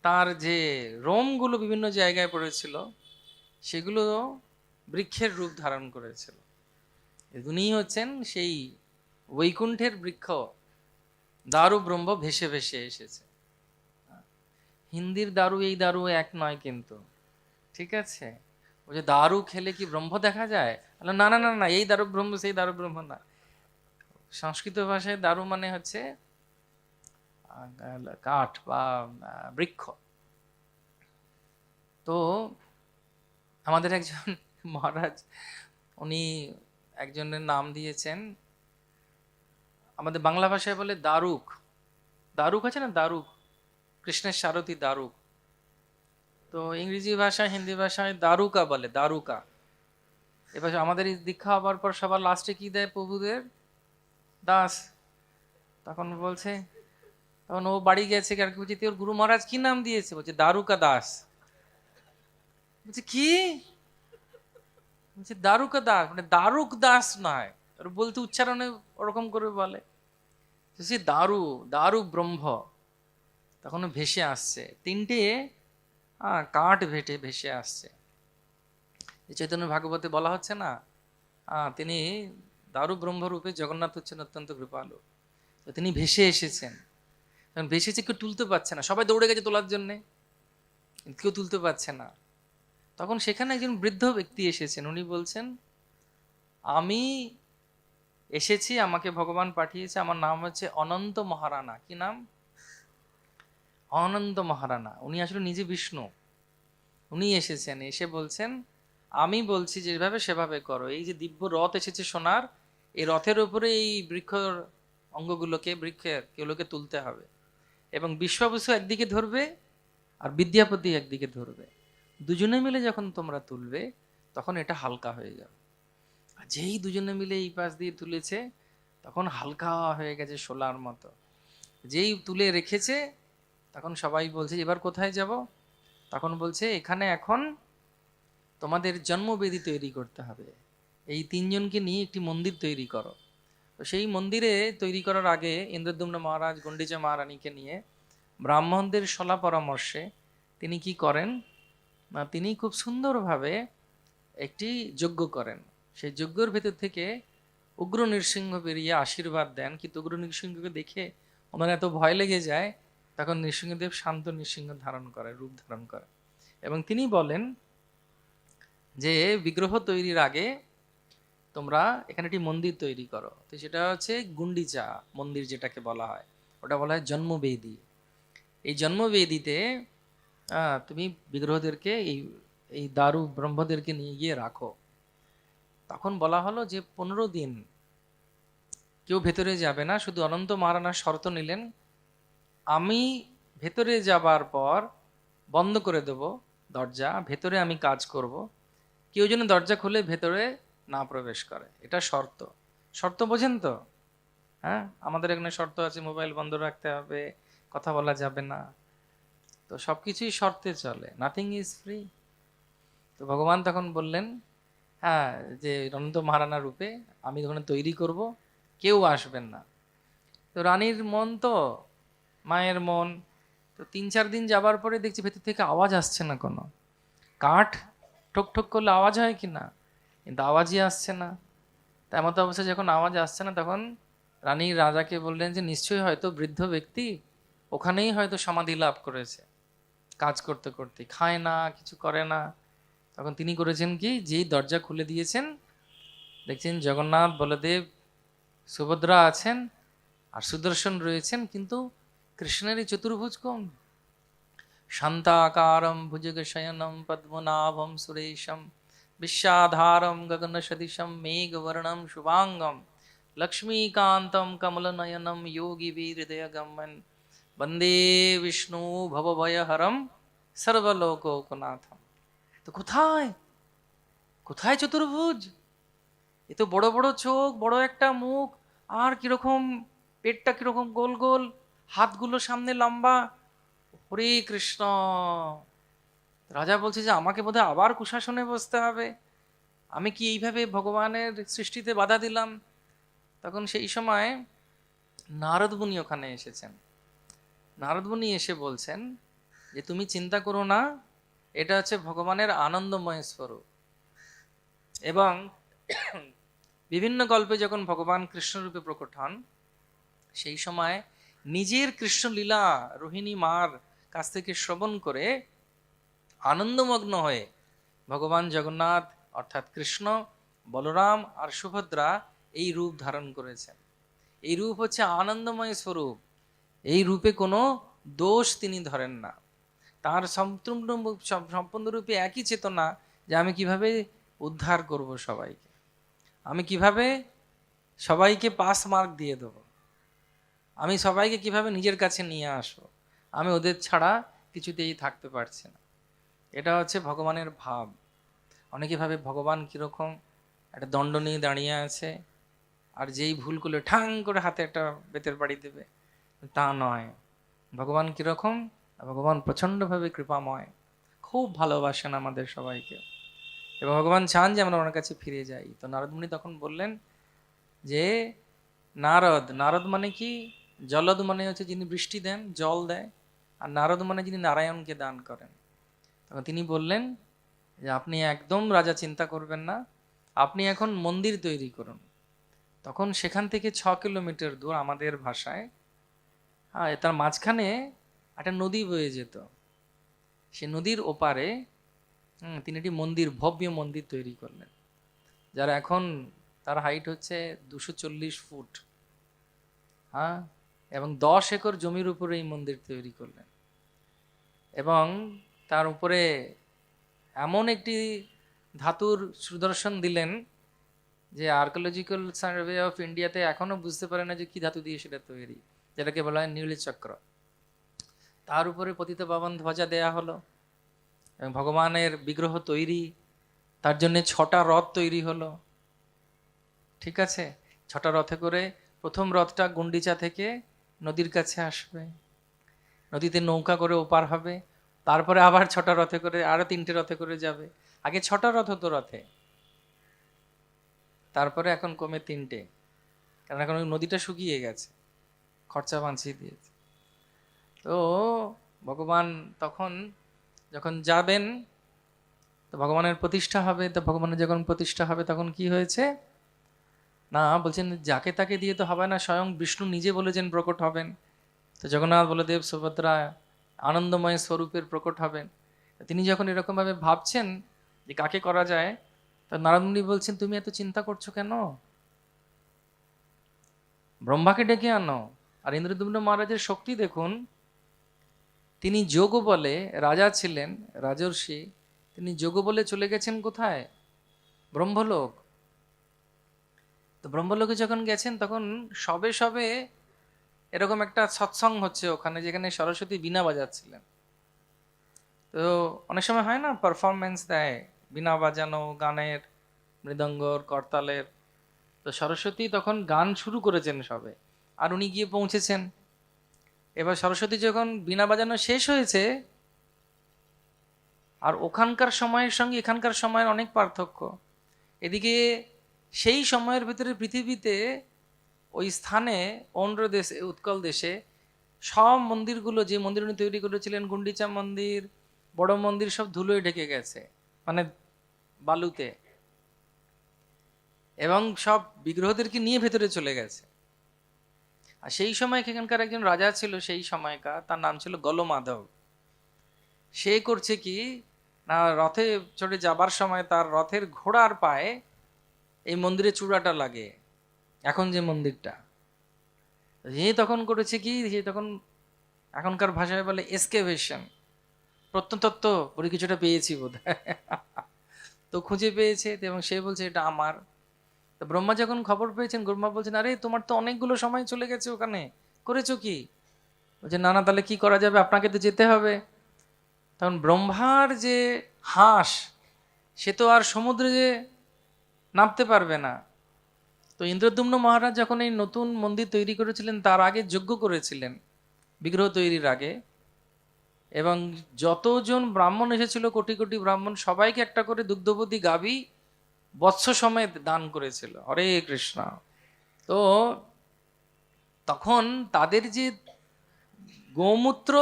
তার যে রোমগুলো বিভিন্ন জায়গায় পড়েছিল, সেগুলো বৃক্ষের রূপ ধারণ করেছিল। উনি হচ্ছেন সেই বৈকুণ্ঠের বৃক্ষ দারু ব্রহ্ম ভেসে ভেসে এসেছে। হিন্দির দারু এই দারু এক নয় কিন্তু, ঠিক আছে? ও যে দারু খেলে কি ব্রহ্ম দেখা যায়? না না না না, এই দারু ব্রহ্ম সেই দারু ব্রহ্ম না। সংস্কৃত ভাষায় দারু মানে হচ্ছে কাঠ বা বৃক্ষ। তো আমাদের একজন মহারাজ, উনি একজনের নাম দিয়েছেন, আমাদের বাংলা ভাষায় বলে দারুক। দারুক আছে না, দারুক, কৃষ্ণের সারথী দারুক। তো ইংরেজি ভাষায়, হিন্দি ভাষায় দারুকা বলে, দারুকা। এবার আমাদের এই দীক্ষা হবার পর সবার লাস্টে কি দেয় প্রভুদের? দাস। তখন বলছে, তখন ও বাড়ি গেছে, আর কি বলছে, তোর গুরু মহারাজ কি নাম দিয়েছে? বলছে দারুকা দাস। বলছে কি? বলছে দারুকা দাস, মানে দারুক দাস নয়, ওর বলতে উচ্চারণে ওরকম করে বলে। তো সে দারু, দারু ব্রহ্ম তখন ভেসে আসছে, তিনটে কাঠ ভেটে ভেসে আসছে। চৈতন্য ভাগবতে বলা হচ্ছে না, তিনি দারু ব্রহ্মরূপে জগন্নাথ হচ্ছেন অত্যন্ত কৃপালু। তো তিনি ভেসে এসেছেন, কারণ ভেসে এসে কেউ তুলতে পারছে না, সবাই দৌড়ে গেছে তোলার জন্যে, কেউ তুলতে পারছে না। তখন সেখানে একজন বৃদ্ধ ব্যক্তি এসেছেন, উনি বলছেন, আমি এসেছি, আমাকে ভগবান পাঠিয়েছে, আমার নাম হচ্ছে অনন্ত মহারানা। কি নাম? অনন্ত মহারানা। উনি আসলে নিজে বিষ্ণু। উনি এসেছেন, এসে বলছেন, আমি বলছি যেভাবে সেভাবে করো। এই যে দিব্য রথ এসেছে সোনার, এই রথের উপরে এই বৃক্ষর অঙ্গগুলোকে, বৃক্ষের কেগুলোকে তুলতে হবে, এবং বিশ্ববসু একদিকে ধরবে আর বিদ্যাপতি একদিকে ধরবে। দুজনে মিলে যখন তোমরা তুলবে তখন এটা হালকা হয়ে যাবে। আর যেই দুজনে মিলে এই পাশ দিয়ে তুলেছে তখন হালকা হয়ে গেছে শোলার মতো। যেই তুলে রেখেছে তখন সবাই বলছে এবার কোথায় যাব? তখন বলছে এখানে এখন তোমাদের জন্মবেদী তৈরি করতে হবে, এই তিনজনকে নিয়ে একটি মন্দির তৈরি করো। তো সেই মন্দিরে তৈরি করার আগে ইন্দ্রদ্যুম্ন মহারাজ গণ্ডিচা মহারানীকে নিয়ে ব্রাহ্মণদের সলা পরামর্শে তিনি কি করেন না, তিনি খুব সুন্দরভাবে একটি যজ্ঞ করেন। সেই যজ্ঞের ভেতর থেকে উগ্র নৃসিংহ বেরিয়ে আশীর্বাদ দেন, কিন্তু উগ্র নৃসিংহকে দেখে ওনার এত ভয় লেগে যায়, তখন নৃসিংহদেব শান্ত নৃসিংহ ধারণ করে, রূপ ধারণ করে, এবং তিনি বলেন যে বিগ্রহ তৈরির আগে তোমরা এখানে একটি মন্দির তৈরি করো। তো সেটা হচ্ছে গুন্ডিচা মন্দির যেটাকে বলা হয়, ওটা বলা হয় জন্মবেদী। এই জন্মবেদীতে তুমি বিগ্রহদেরকে, এই এই দারু ব্রহ্মদেরকে নিয়ে গিয়ে রাখো। তখন বলা হলো যে 15 দিন কেউ ভেতরে যাবে না, শুধু অনন্ত মহারানার শর্ত নিলেন, আমি ভেতরে যাবার পর বন্ধ করে দেব দরজা, ভেতরে আমি কাজ করব, কেউ যেন দরজা খুলে ভেতরে না প্রবেশ করে, এটা শর্ত। শর্ত বোঝেন তো? হ্যাঁ, আমাদের এখানে শর্ত আছে, মোবাইল বন্ধ রাখতে হবে, কথা বলা যাবে না। তো সবকিছুই শর্তে চলে, নাথিং ইজ ফ্রি। তো ভগবান তখন বললেন, হ্যাঁ, যে অনন্ত মহারানা রূপে আমি ওখানে তৈরি করব, কেউ আসবেন না। তো রানীর মন তো মায়ের মন, তো 3-4 দিন যাবার পরে দেখছি ভেতর থেকে আওয়াজ আসছে না কোনো। কাঠ ঠক ঠক করলে আওয়াজ হয় কি না, কিন্তু আওয়াজই আসছে না। তেমন অবস্থায় যখন আওয়াজ আসছে না, তখন রানী রাজাকে বললেন যে নিশ্চয়ই হয়তো বৃদ্ধ ব্যক্তি ওখানেই হয়তো সমাধি লাভ করেছে, কাজ করতে করতে, খায় না, কিছু করে না। তখন তিনি করেছেন কি, যেই দরজা খুলে দিয়েছেন, দেখছেন জগন্নাথ, বলদেব, সুভদ্রা আছেন আর সুদর্শন রয়েছেন, কিন্তু কৃষ্ণের এই চতুর্ভুজ কোণ, শান্তাকারম ভুজগশয়নম পদ্মনাভম সুরেশম বিশ্বাধারম গগন সদিশম মেঘবর্ণম শুভাঙ্গম লক্ষ্মীকান্তম কমলনয়নম যোগী হৃদয়গমন বন্দে বিষ্ণু ভবভয়হরম সর্বলোকনাথম। তো কোথায়, কোথায় চতুর্ভুজ? এ তো বড় বড় চোখ, বড় একটা মুখ, আর কিরকম পেটটা কিরকম গোল গোল, হাতগুলো সামনে লম্বা। হরে কৃষ্ণ! রাজা বলছে যে আমাকে বোধহয় আবার কুশাসনে বসতে হবে, আমি কি এইভাবে ভগবানের সৃষ্টিতে বাধা দিলাম? তখন সেই সময় নারদ মুনি ওখানে এসেছেন। নারদ মুনি এসে বলছেন যে তুমি চিন্তা করো না, এটা হচ্ছে ভগবানের আনন্দময় স্বরূপ, এবং বিভিন্ন গল্পে যখন ভগবান কৃষ্ণরূপে প্রকট হন, সেই সময় নিজের কৃষ্ণলীলা রোহিণী মার কাছ থেকে শ্রবণ করে আনন্দমগ্ন হয়ে ভগবান জগন্নাথ অর্থাৎ কৃষ্ণ, বলরাম আর সুভদ্রা এই রূপ ধারণ করেছেন। এই রূপ হচ্ছে আনন্দময় স্বরূপ। এই রূপে কোনো দোষ তিনি ধরেন না। তার সম্পূর্ণরূপে একই চেতনা যে আমি কিভাবে উদ্ধার করব সবাইকে, আমি কিভাবে সবাইকে পাস মার্ক দিয়ে দেবো, আমি সবাইকে কিভাবে নিজের কাছে নিয়ে আসবো, আমি ওদের ছাড়া কিছুতেই থাকতে পারছি না। এটা হচ্ছে ভগবানের ভাব। অনেকে ভাবে ভগবান কীরকম, একটা দণ্ড নিয়ে দাঁড়িয়ে আছে আর যেই ভুল করলে ঠাং করে হাতে একটা বেতের বাড়ি দেবে, তা নয়। ভগবান কীরকম? ভগবান প্রচণ্ডভাবে কৃপাময়, খুব ভালোবাসেন আমাদের সবাইকে, এবং ভগবান চান যে আমরা ওনার কাছে ফিরে যাই। তো নারদমুনি তখন বললেন যে নারদ, নারদ মানে কি? জলদ মানে হচ্ছে যিনি বৃষ্টি দেন, জল দেয়, আর নারদ মানে যিনি নারায়ণকে দান করেন। তখন তিনি বললেন যে আপনি একদম রাজা চিন্তা করবেন না, আপনি এখন মন্দির তৈরি করুন। তখন সেখান থেকে 6 কিলোমিটার দূর আমাদের ভাষায়, তার মাঝখানে একটা নদী বয়ে যেত। সে নদীর ওপারে তিনি একটি মন্দির, ভব্য মন্দির তৈরি করলেন, যার এখন তার হাইট হচ্ছে 240 ফুট। এবং 10 একর জমির উপরে এই মন্দির তৈরি করলেন, এবং তার উপরে এমন একটি ধাতুর সুদর্শন দিলেন যে আর্কিওলজিক্যাল সার্ভে অফ ইন্ডিয়াতে এখনো বুঝতে পারে না যে কি ধাতু দিয়ে সেটা তৈরি, যেটাকে বলা হয় নীলচক্র। তার উপরে পতিত পাবন ধ্বজা দেয়া হলো, এবং ভগবানের বিগ্রহ তৈরি, তার জন্য 6টা রথ তৈরি হলো। ঠিক আছে, 6টা রথে করে প্রথম রথটা গুন্ডিচা থেকে নদীর কাছে আসবে, নদীতে নৌকা করে ওপার হবে, তারপরে আবার 6টা রথে করে, আরো 3টে রথে করে যাবে। আগে 6টা রথ হতো রথে, তারপরে এখন কমে 3টে, কারণ এখন নদীটা শুকিয়ে গেছে, খরচা বাঁচিয়ে দিয়েছে। তো ভগবান তখন যখন যাবেন, তো ভগবানের প্রতিষ্ঠা হবে। তো ভগবানের যখন প্রতিষ্ঠা হবে তখন কি হয়েছে না, বলছেন যাকে তাকে দিয়ে তো হবে না, স্বয়ং বিষ্ণু নিজে বলেছেন প্রকট হবেন। তো জগন্নাথ বলদেব সুভদ্রা আনন্দময় স্বরূপের প্রকট হবেন। তিনি যখন এরকমভাবে ভাবছেন যে কাকে করা যায়, তো নারদমুনি বলছেন তুমি এত চিন্তা করছো কেন, ব্রহ্মাকে ডেকে আনো। আর ইন্দ্রদ্যুম্ন মহারাজের শক্তি দেখুন, তিনি যোগ বলে, রাজা ছিলেন রাজর্ষি, তিনি যোগ বলে চলে গেছেন কোথায়? ব্রহ্মলোক। তো ব্রহ্মলোকে যখন গেছেন তখন সবে সবে এরকম একটা সৎসঙ্গ হচ্ছে ওখানে, যেখানে সরস্বতী বীণা বাজাচ্ছিলেন। তো অনেক সময় হয় না, পারফরমেন্স দেয় বীণা বাজানো, গানের, মৃদঙ্গর, করতালের। তো সরস্বতী তখন গান শুরু করেছেন সবে, আর উনি গিয়ে পৌঁছেছেন। এবার সরস্বতী যখন বীণা বাজানো শেষ হয়েছে, আর ওখানকার সময়ের সঙ্গে এখানকার সময়ের অনেক পার্থক্য। এদিকে সেই সময়ের ভিতরে পৃথিবীতে ওই স্থানে অন্ধ্র দেশে, উৎকল দেশে সব মন্দিরগুলো, যে মন্দির উনি তৈরি করেছিলেন, গুন্ডিচা মন্দির, বড় মন্দির, সব ধুলোয় ঢেকে গেছে, মানে বালুতে, এবং সব বিগ্রহদেরকে নিয়ে ভেতরে চলে গেছে। আর সেই সময় এখানকার একজন রাজা ছিল সেই সময়কার, তার নাম ছিল গলমাধব। সে করছে কি না, রথে চড়ে যাবার সময় তার রথের ঘোড়ার পায়ে এই মন্দিরের চূড়াটা লাগে, এখন যে মন্দিরটা। সে তখন করেছে কি, সে তখন এখনকার ভাষায় বলে এসকেভেশন, প্রত্নতত্ত্ব বলে কিছুটা পেয়েছি বোধ হয়। তো খুঁজে পেয়েছে, এবং সে বলছে এটা আমার। তো ব্রহ্মা যখন খবর পেয়েছেন, ব্রহ্মা বলছেন আরে তোমার তো অনেকগুলো সময় চলে গেছে, ওখানে করেছো কি? বলছে না না, তাহলে কি করা যাবে, আপনাকে তো যেতে হবে। তখন ব্রহ্মার যে হাঁস, সে তো আর সমুদ্রে যে নামতে পারবে না। তো ইন্দ্রদ্যুম্ন মহারাজ যখন এই নতুন মন্দির তৈরি করেছিলেন, তার আগে যজ্ঞ করেছিলেন বিগ্রহ তৈরির আগে, এবং যতজন ব্রাহ্মণ এসেছিল, কোটি কোটি ব্রাহ্মণ, সবাইকে একটা করে দুগ্ধবতী গাভী বৎস সমেত দান করেছিল। হরে কৃষ্ণ। তো তখন তাদের যে গোমূত্র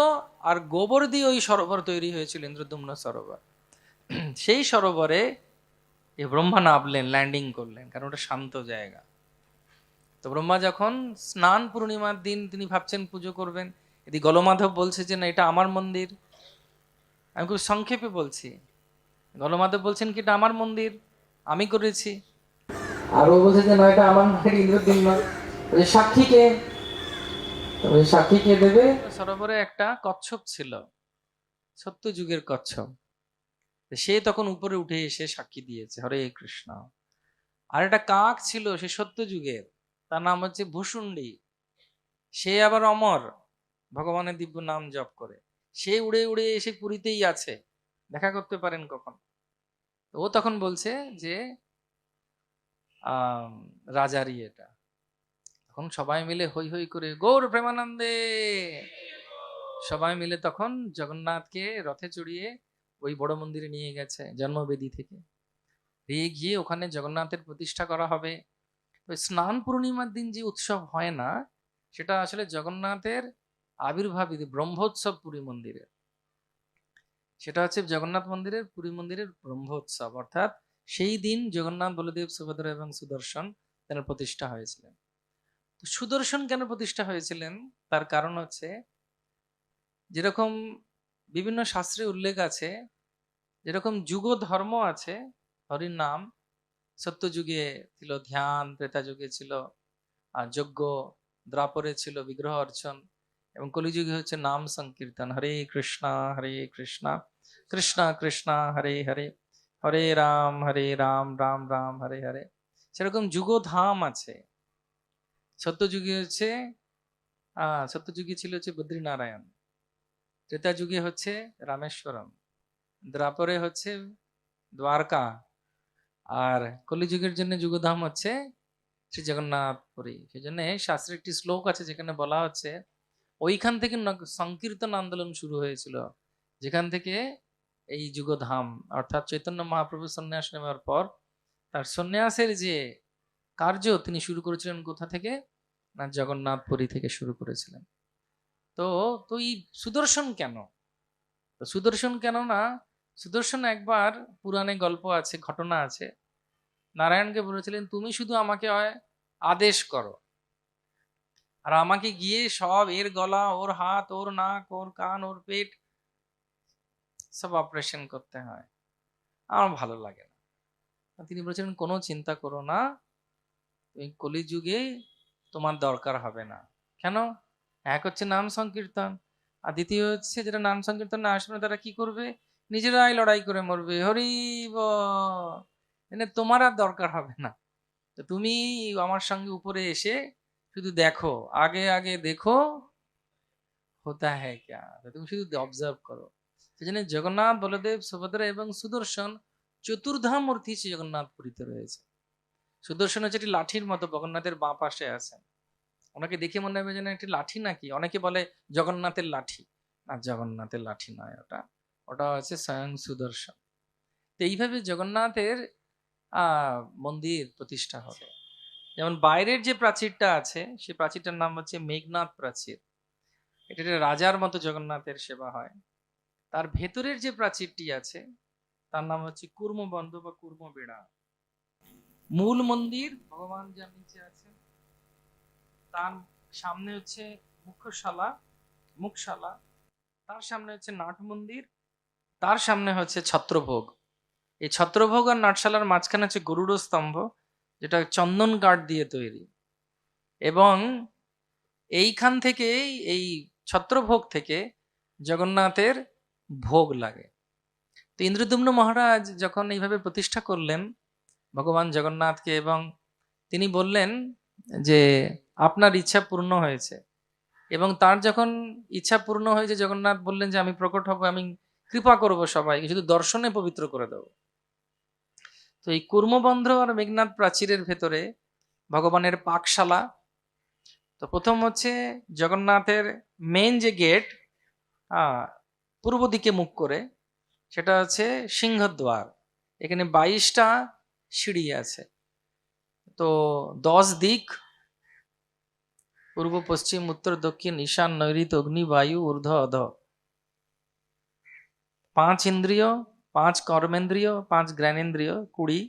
আর গোবর দিয়ে ওই সরোবর তৈরি হয়েছিল, ইন্দ্রদ্যুম্ন সরোবর। সেই সরোবরে এই ব্রহ্মা নামলেন, ল্যান্ডিং করলেন, কারণ ওটা শান্ত জায়গা। তো ব্রহ্মা যখন স্নান পূর্ণিমার দিন তিনি ভাবছেন পুজো করবেন, এদিকে গলমাধব বলছে যে না এটা আমার মন্দির। আমি খুব সংক্ষেপে বলছি। গলমাধব বলছেন কি এটা আমার মন্দির, আমি করেছি। আর ও বলছে যে না এটা আমার নয়, ইন্দ্রদিন নয়। সাক্ষীকে, তবে সাক্ষী কে দেবে? সরোবরে একটা কচ্ছপ ছিল, সত্য যুগের কচ্ছপ। সে তখন উপরে উঠে এসে সাক্ষী দিয়েছে, হরে কৃষ্ণ। আর একটা কাক ছিল সে সত্য যুগের, তার নাম হচ্ছে ভূষুণ্ডী। সে আবার অমর, ভগবানের দিব্য নাম জপ করে। সে উড়ে উড়ে এসে পুরীতেই আছে, দেখা করতে পারেন কখন। ও তখন বলছে যে রাজারই এটা। তখন সবাই মিলে হই হই করে গৌর প্রেমানন্দে, সবাই মিলে তখন জগন্নাথকে রথে চড়িয়ে ওই বড় মন্দিরে নিয়ে গেছে জন্মবেদী থেকে। নিয়ে গিয়ে ওখানে জগন্নাথের প্রতিষ্ঠা করা হবে। ওই স্নান পূর্ণিমার দিন যে উৎসব হয় না, সেটা আসলে জগন্নাথের আবির্ভাব ব্রহ্মোৎসব পুরী মন্দিরে। সেটা হচ্ছে জগন্নাথ মন্দিরের, পুরী মন্দিরের ব্রহ্মোৎসব, অর্থাৎ সেই দিন জগন্নাথ, বলদেব, সুভদ্রা এবং সুদর্শন যেন প্রতিষ্ঠা হয়েছিলেন। তো সুদর্শন কেন প্রতিষ্ঠা হয়েছিলেন তার কারণ হচ্ছে, যেরকম বিভিন্ন শাস্ত্রে উল্লেখ আছে, যেরকম যুগ ধর্ম আছে, হরির নাম, সত্য যুগে ছিল ধ্যান, ত্রেতা যুগে ছিল যজ্ঞ, দ্রাপরে ছিল বিগ্রহ অর্চন, এবং কলিযুগে হচ্ছে নাম সংকীর্তন, হরে কৃষ্ণা হরে কৃষ্ণা কৃষ্ণা কৃষ্ণা হরে হরে, হরে রাম রাম রাম হরে হরে। সেরকম যুগধাম আছে। সত্যযুগে হচ্ছে সত্যযুগে ছিল হচ্ছে বদ্রীনারায়ণ, ত্রেতা যুগে হচ্ছে রামেশ্বরম, দ্রাপরে হচ্ছে দ্বারকা, আর কলিযুগের জন্য যুগধাম হচ্ছে শ্রী জগন্নাথপুরী। সেই জন্য শাস্ত্রের একটি শ্লোক আছে যেখানে বলা হচ্ছে ওইখান থেকে সংকীর্তন আন্দোলন শুরু হয়েছিল, যেখান থেকে এই যুগধাম, অর্থাৎ চৈতন্য মহাপ্রভু সন্ন্যাস নেওয়ার পর তার সন্ন্যাসের যে কার্য তিনি শুরু করেছিলেন কোথা থেকে, না জগন্নাথপুরী থেকে শুরু করেছিলেন। তো তো এই সুদর্শন কেন? তো সুদর্শন কেন না, সুদর্শন একবার পুরাণে গল্প আছে, ঘটনা আছে, নারায়ণকে বলেছিলেন তুমি শুধু আমাকে আদেশ করো, আর আমাকে গিয়ে সব এর গলা, ওর হাত, ওর নাক, ওর কান, ওর পেট সব অপারেশন করতে হয়, আমার ভালো লাগে না। তিনি বলেছিলেন কোনো চিন্তা করো না, তুমি কলিযুগে তোমার দরকার হবে না। কেন? এক হচ্ছে নাম সংকীর্তন, আর দ্বিতীয় হচ্ছে যেটা নাম সংকীর্তন না আসবে তারা কি করবে, নিজেরাই লড়াই করে মরবে। হরি বল, মানে তোমার আর দরকার হবে না। তো তুমি আমার সঙ্গে উপরে এসে শুধু দেখো, আগে আগে দেখো হোতা হ্যায় ক্যা, তুমি শুধু অবজার্ভ করো। সেজন্য জগন্নাথ, বলদেব, সুভদ্রা এবং সুদর্শন চতুর্ধাম মূর্তি জগন্নাথ পুরীতে রয়েছে। সুদর্শন হচ্ছে একটি লাঠির মতো, জগন্নাথের বাঁ পাশে আছেন। ওনাকে দেখে মনে হবে যেন একটি লাঠি নাকি, অনেকে বলে জগন্নাথের লাঠি, না জগন্নাথের লাঠি নয় ওটা, ওটা হচ্ছে স্বয়ং সুদর্শন। তো এইভাবে জগন্নাথের মন্দির প্রতিষ্ঠা হবে। যেমন বাইরের যে প্রাচীরটা আছে, সেই প্রাচীরটার নাম হচ্ছে মেঘনাথ প্রাচীর, এটা রাজার মতো জগন্নাথের সেবা হয়। তার ভেতরের যে প্রাচীরটি আছে তার নাম হচ্ছে কুর্মবন্ধ বা কুর্মবেড়া। মূল মন্দির ভগবান যার নিচে আছেন, তার সামনে হচ্ছে মুখ্যশালা, মুখশালা, তার সামনে হচ্ছে নাট মন্দির, তার সামনে হচ্ছে ছত্রভোগ। এই ছত্রভোগ আর নাটশালার মাঝখানে হচ্ছে গরুড় স্তম্ভ, যেটা চন্দন কাঠ দিয়ে তৈরি। এবং এইখান থেকে, এই ছত্রভোগ থেকে জগন্নাথের ভোগ লাগে। তো ইন্দ্রদ্যুম্ন মহারাজ যখন এইভাবে প্রতিষ্ঠা করলেন ভগবান জগন্নাথকে, এবং তিনি বললেন যে আপনার ইচ্ছা পূর্ণ হয়েছে, এবং তার যখন ইচ্ছা পূর্ণ হয়েছে জগন্নাথ বললেন যে আমি প্রকট হব, আমি কৃপা করব সবাইকে, শুধু দর্শনে পবিত্র করে দেব। তো এই কুর্মবন্ধ আর মেঘনাথ প্রাচীরের ভেতরে ভগবানের পাকশালা। তো প্রথম হচ্ছে জগন্নাথের মেন যে গেট, পূর্ব দিকে মুখ করে, সেটা হচ্ছে সিংহদ্বার। এখানে 22টা সিঁড়ি আছে। তো 10 দিক, পূর্ব, পশ্চিম, উত্তর, দক্ষিণ, ঈশান, নৈঋত, অগ্নি, বায়ু, ঊর্ধ্ব, অধ। 5 ইন্দ্রিয়, 5 কর্মেন্দ্রিয়, 5 জ্ঞানেন্দ্রিয়, 20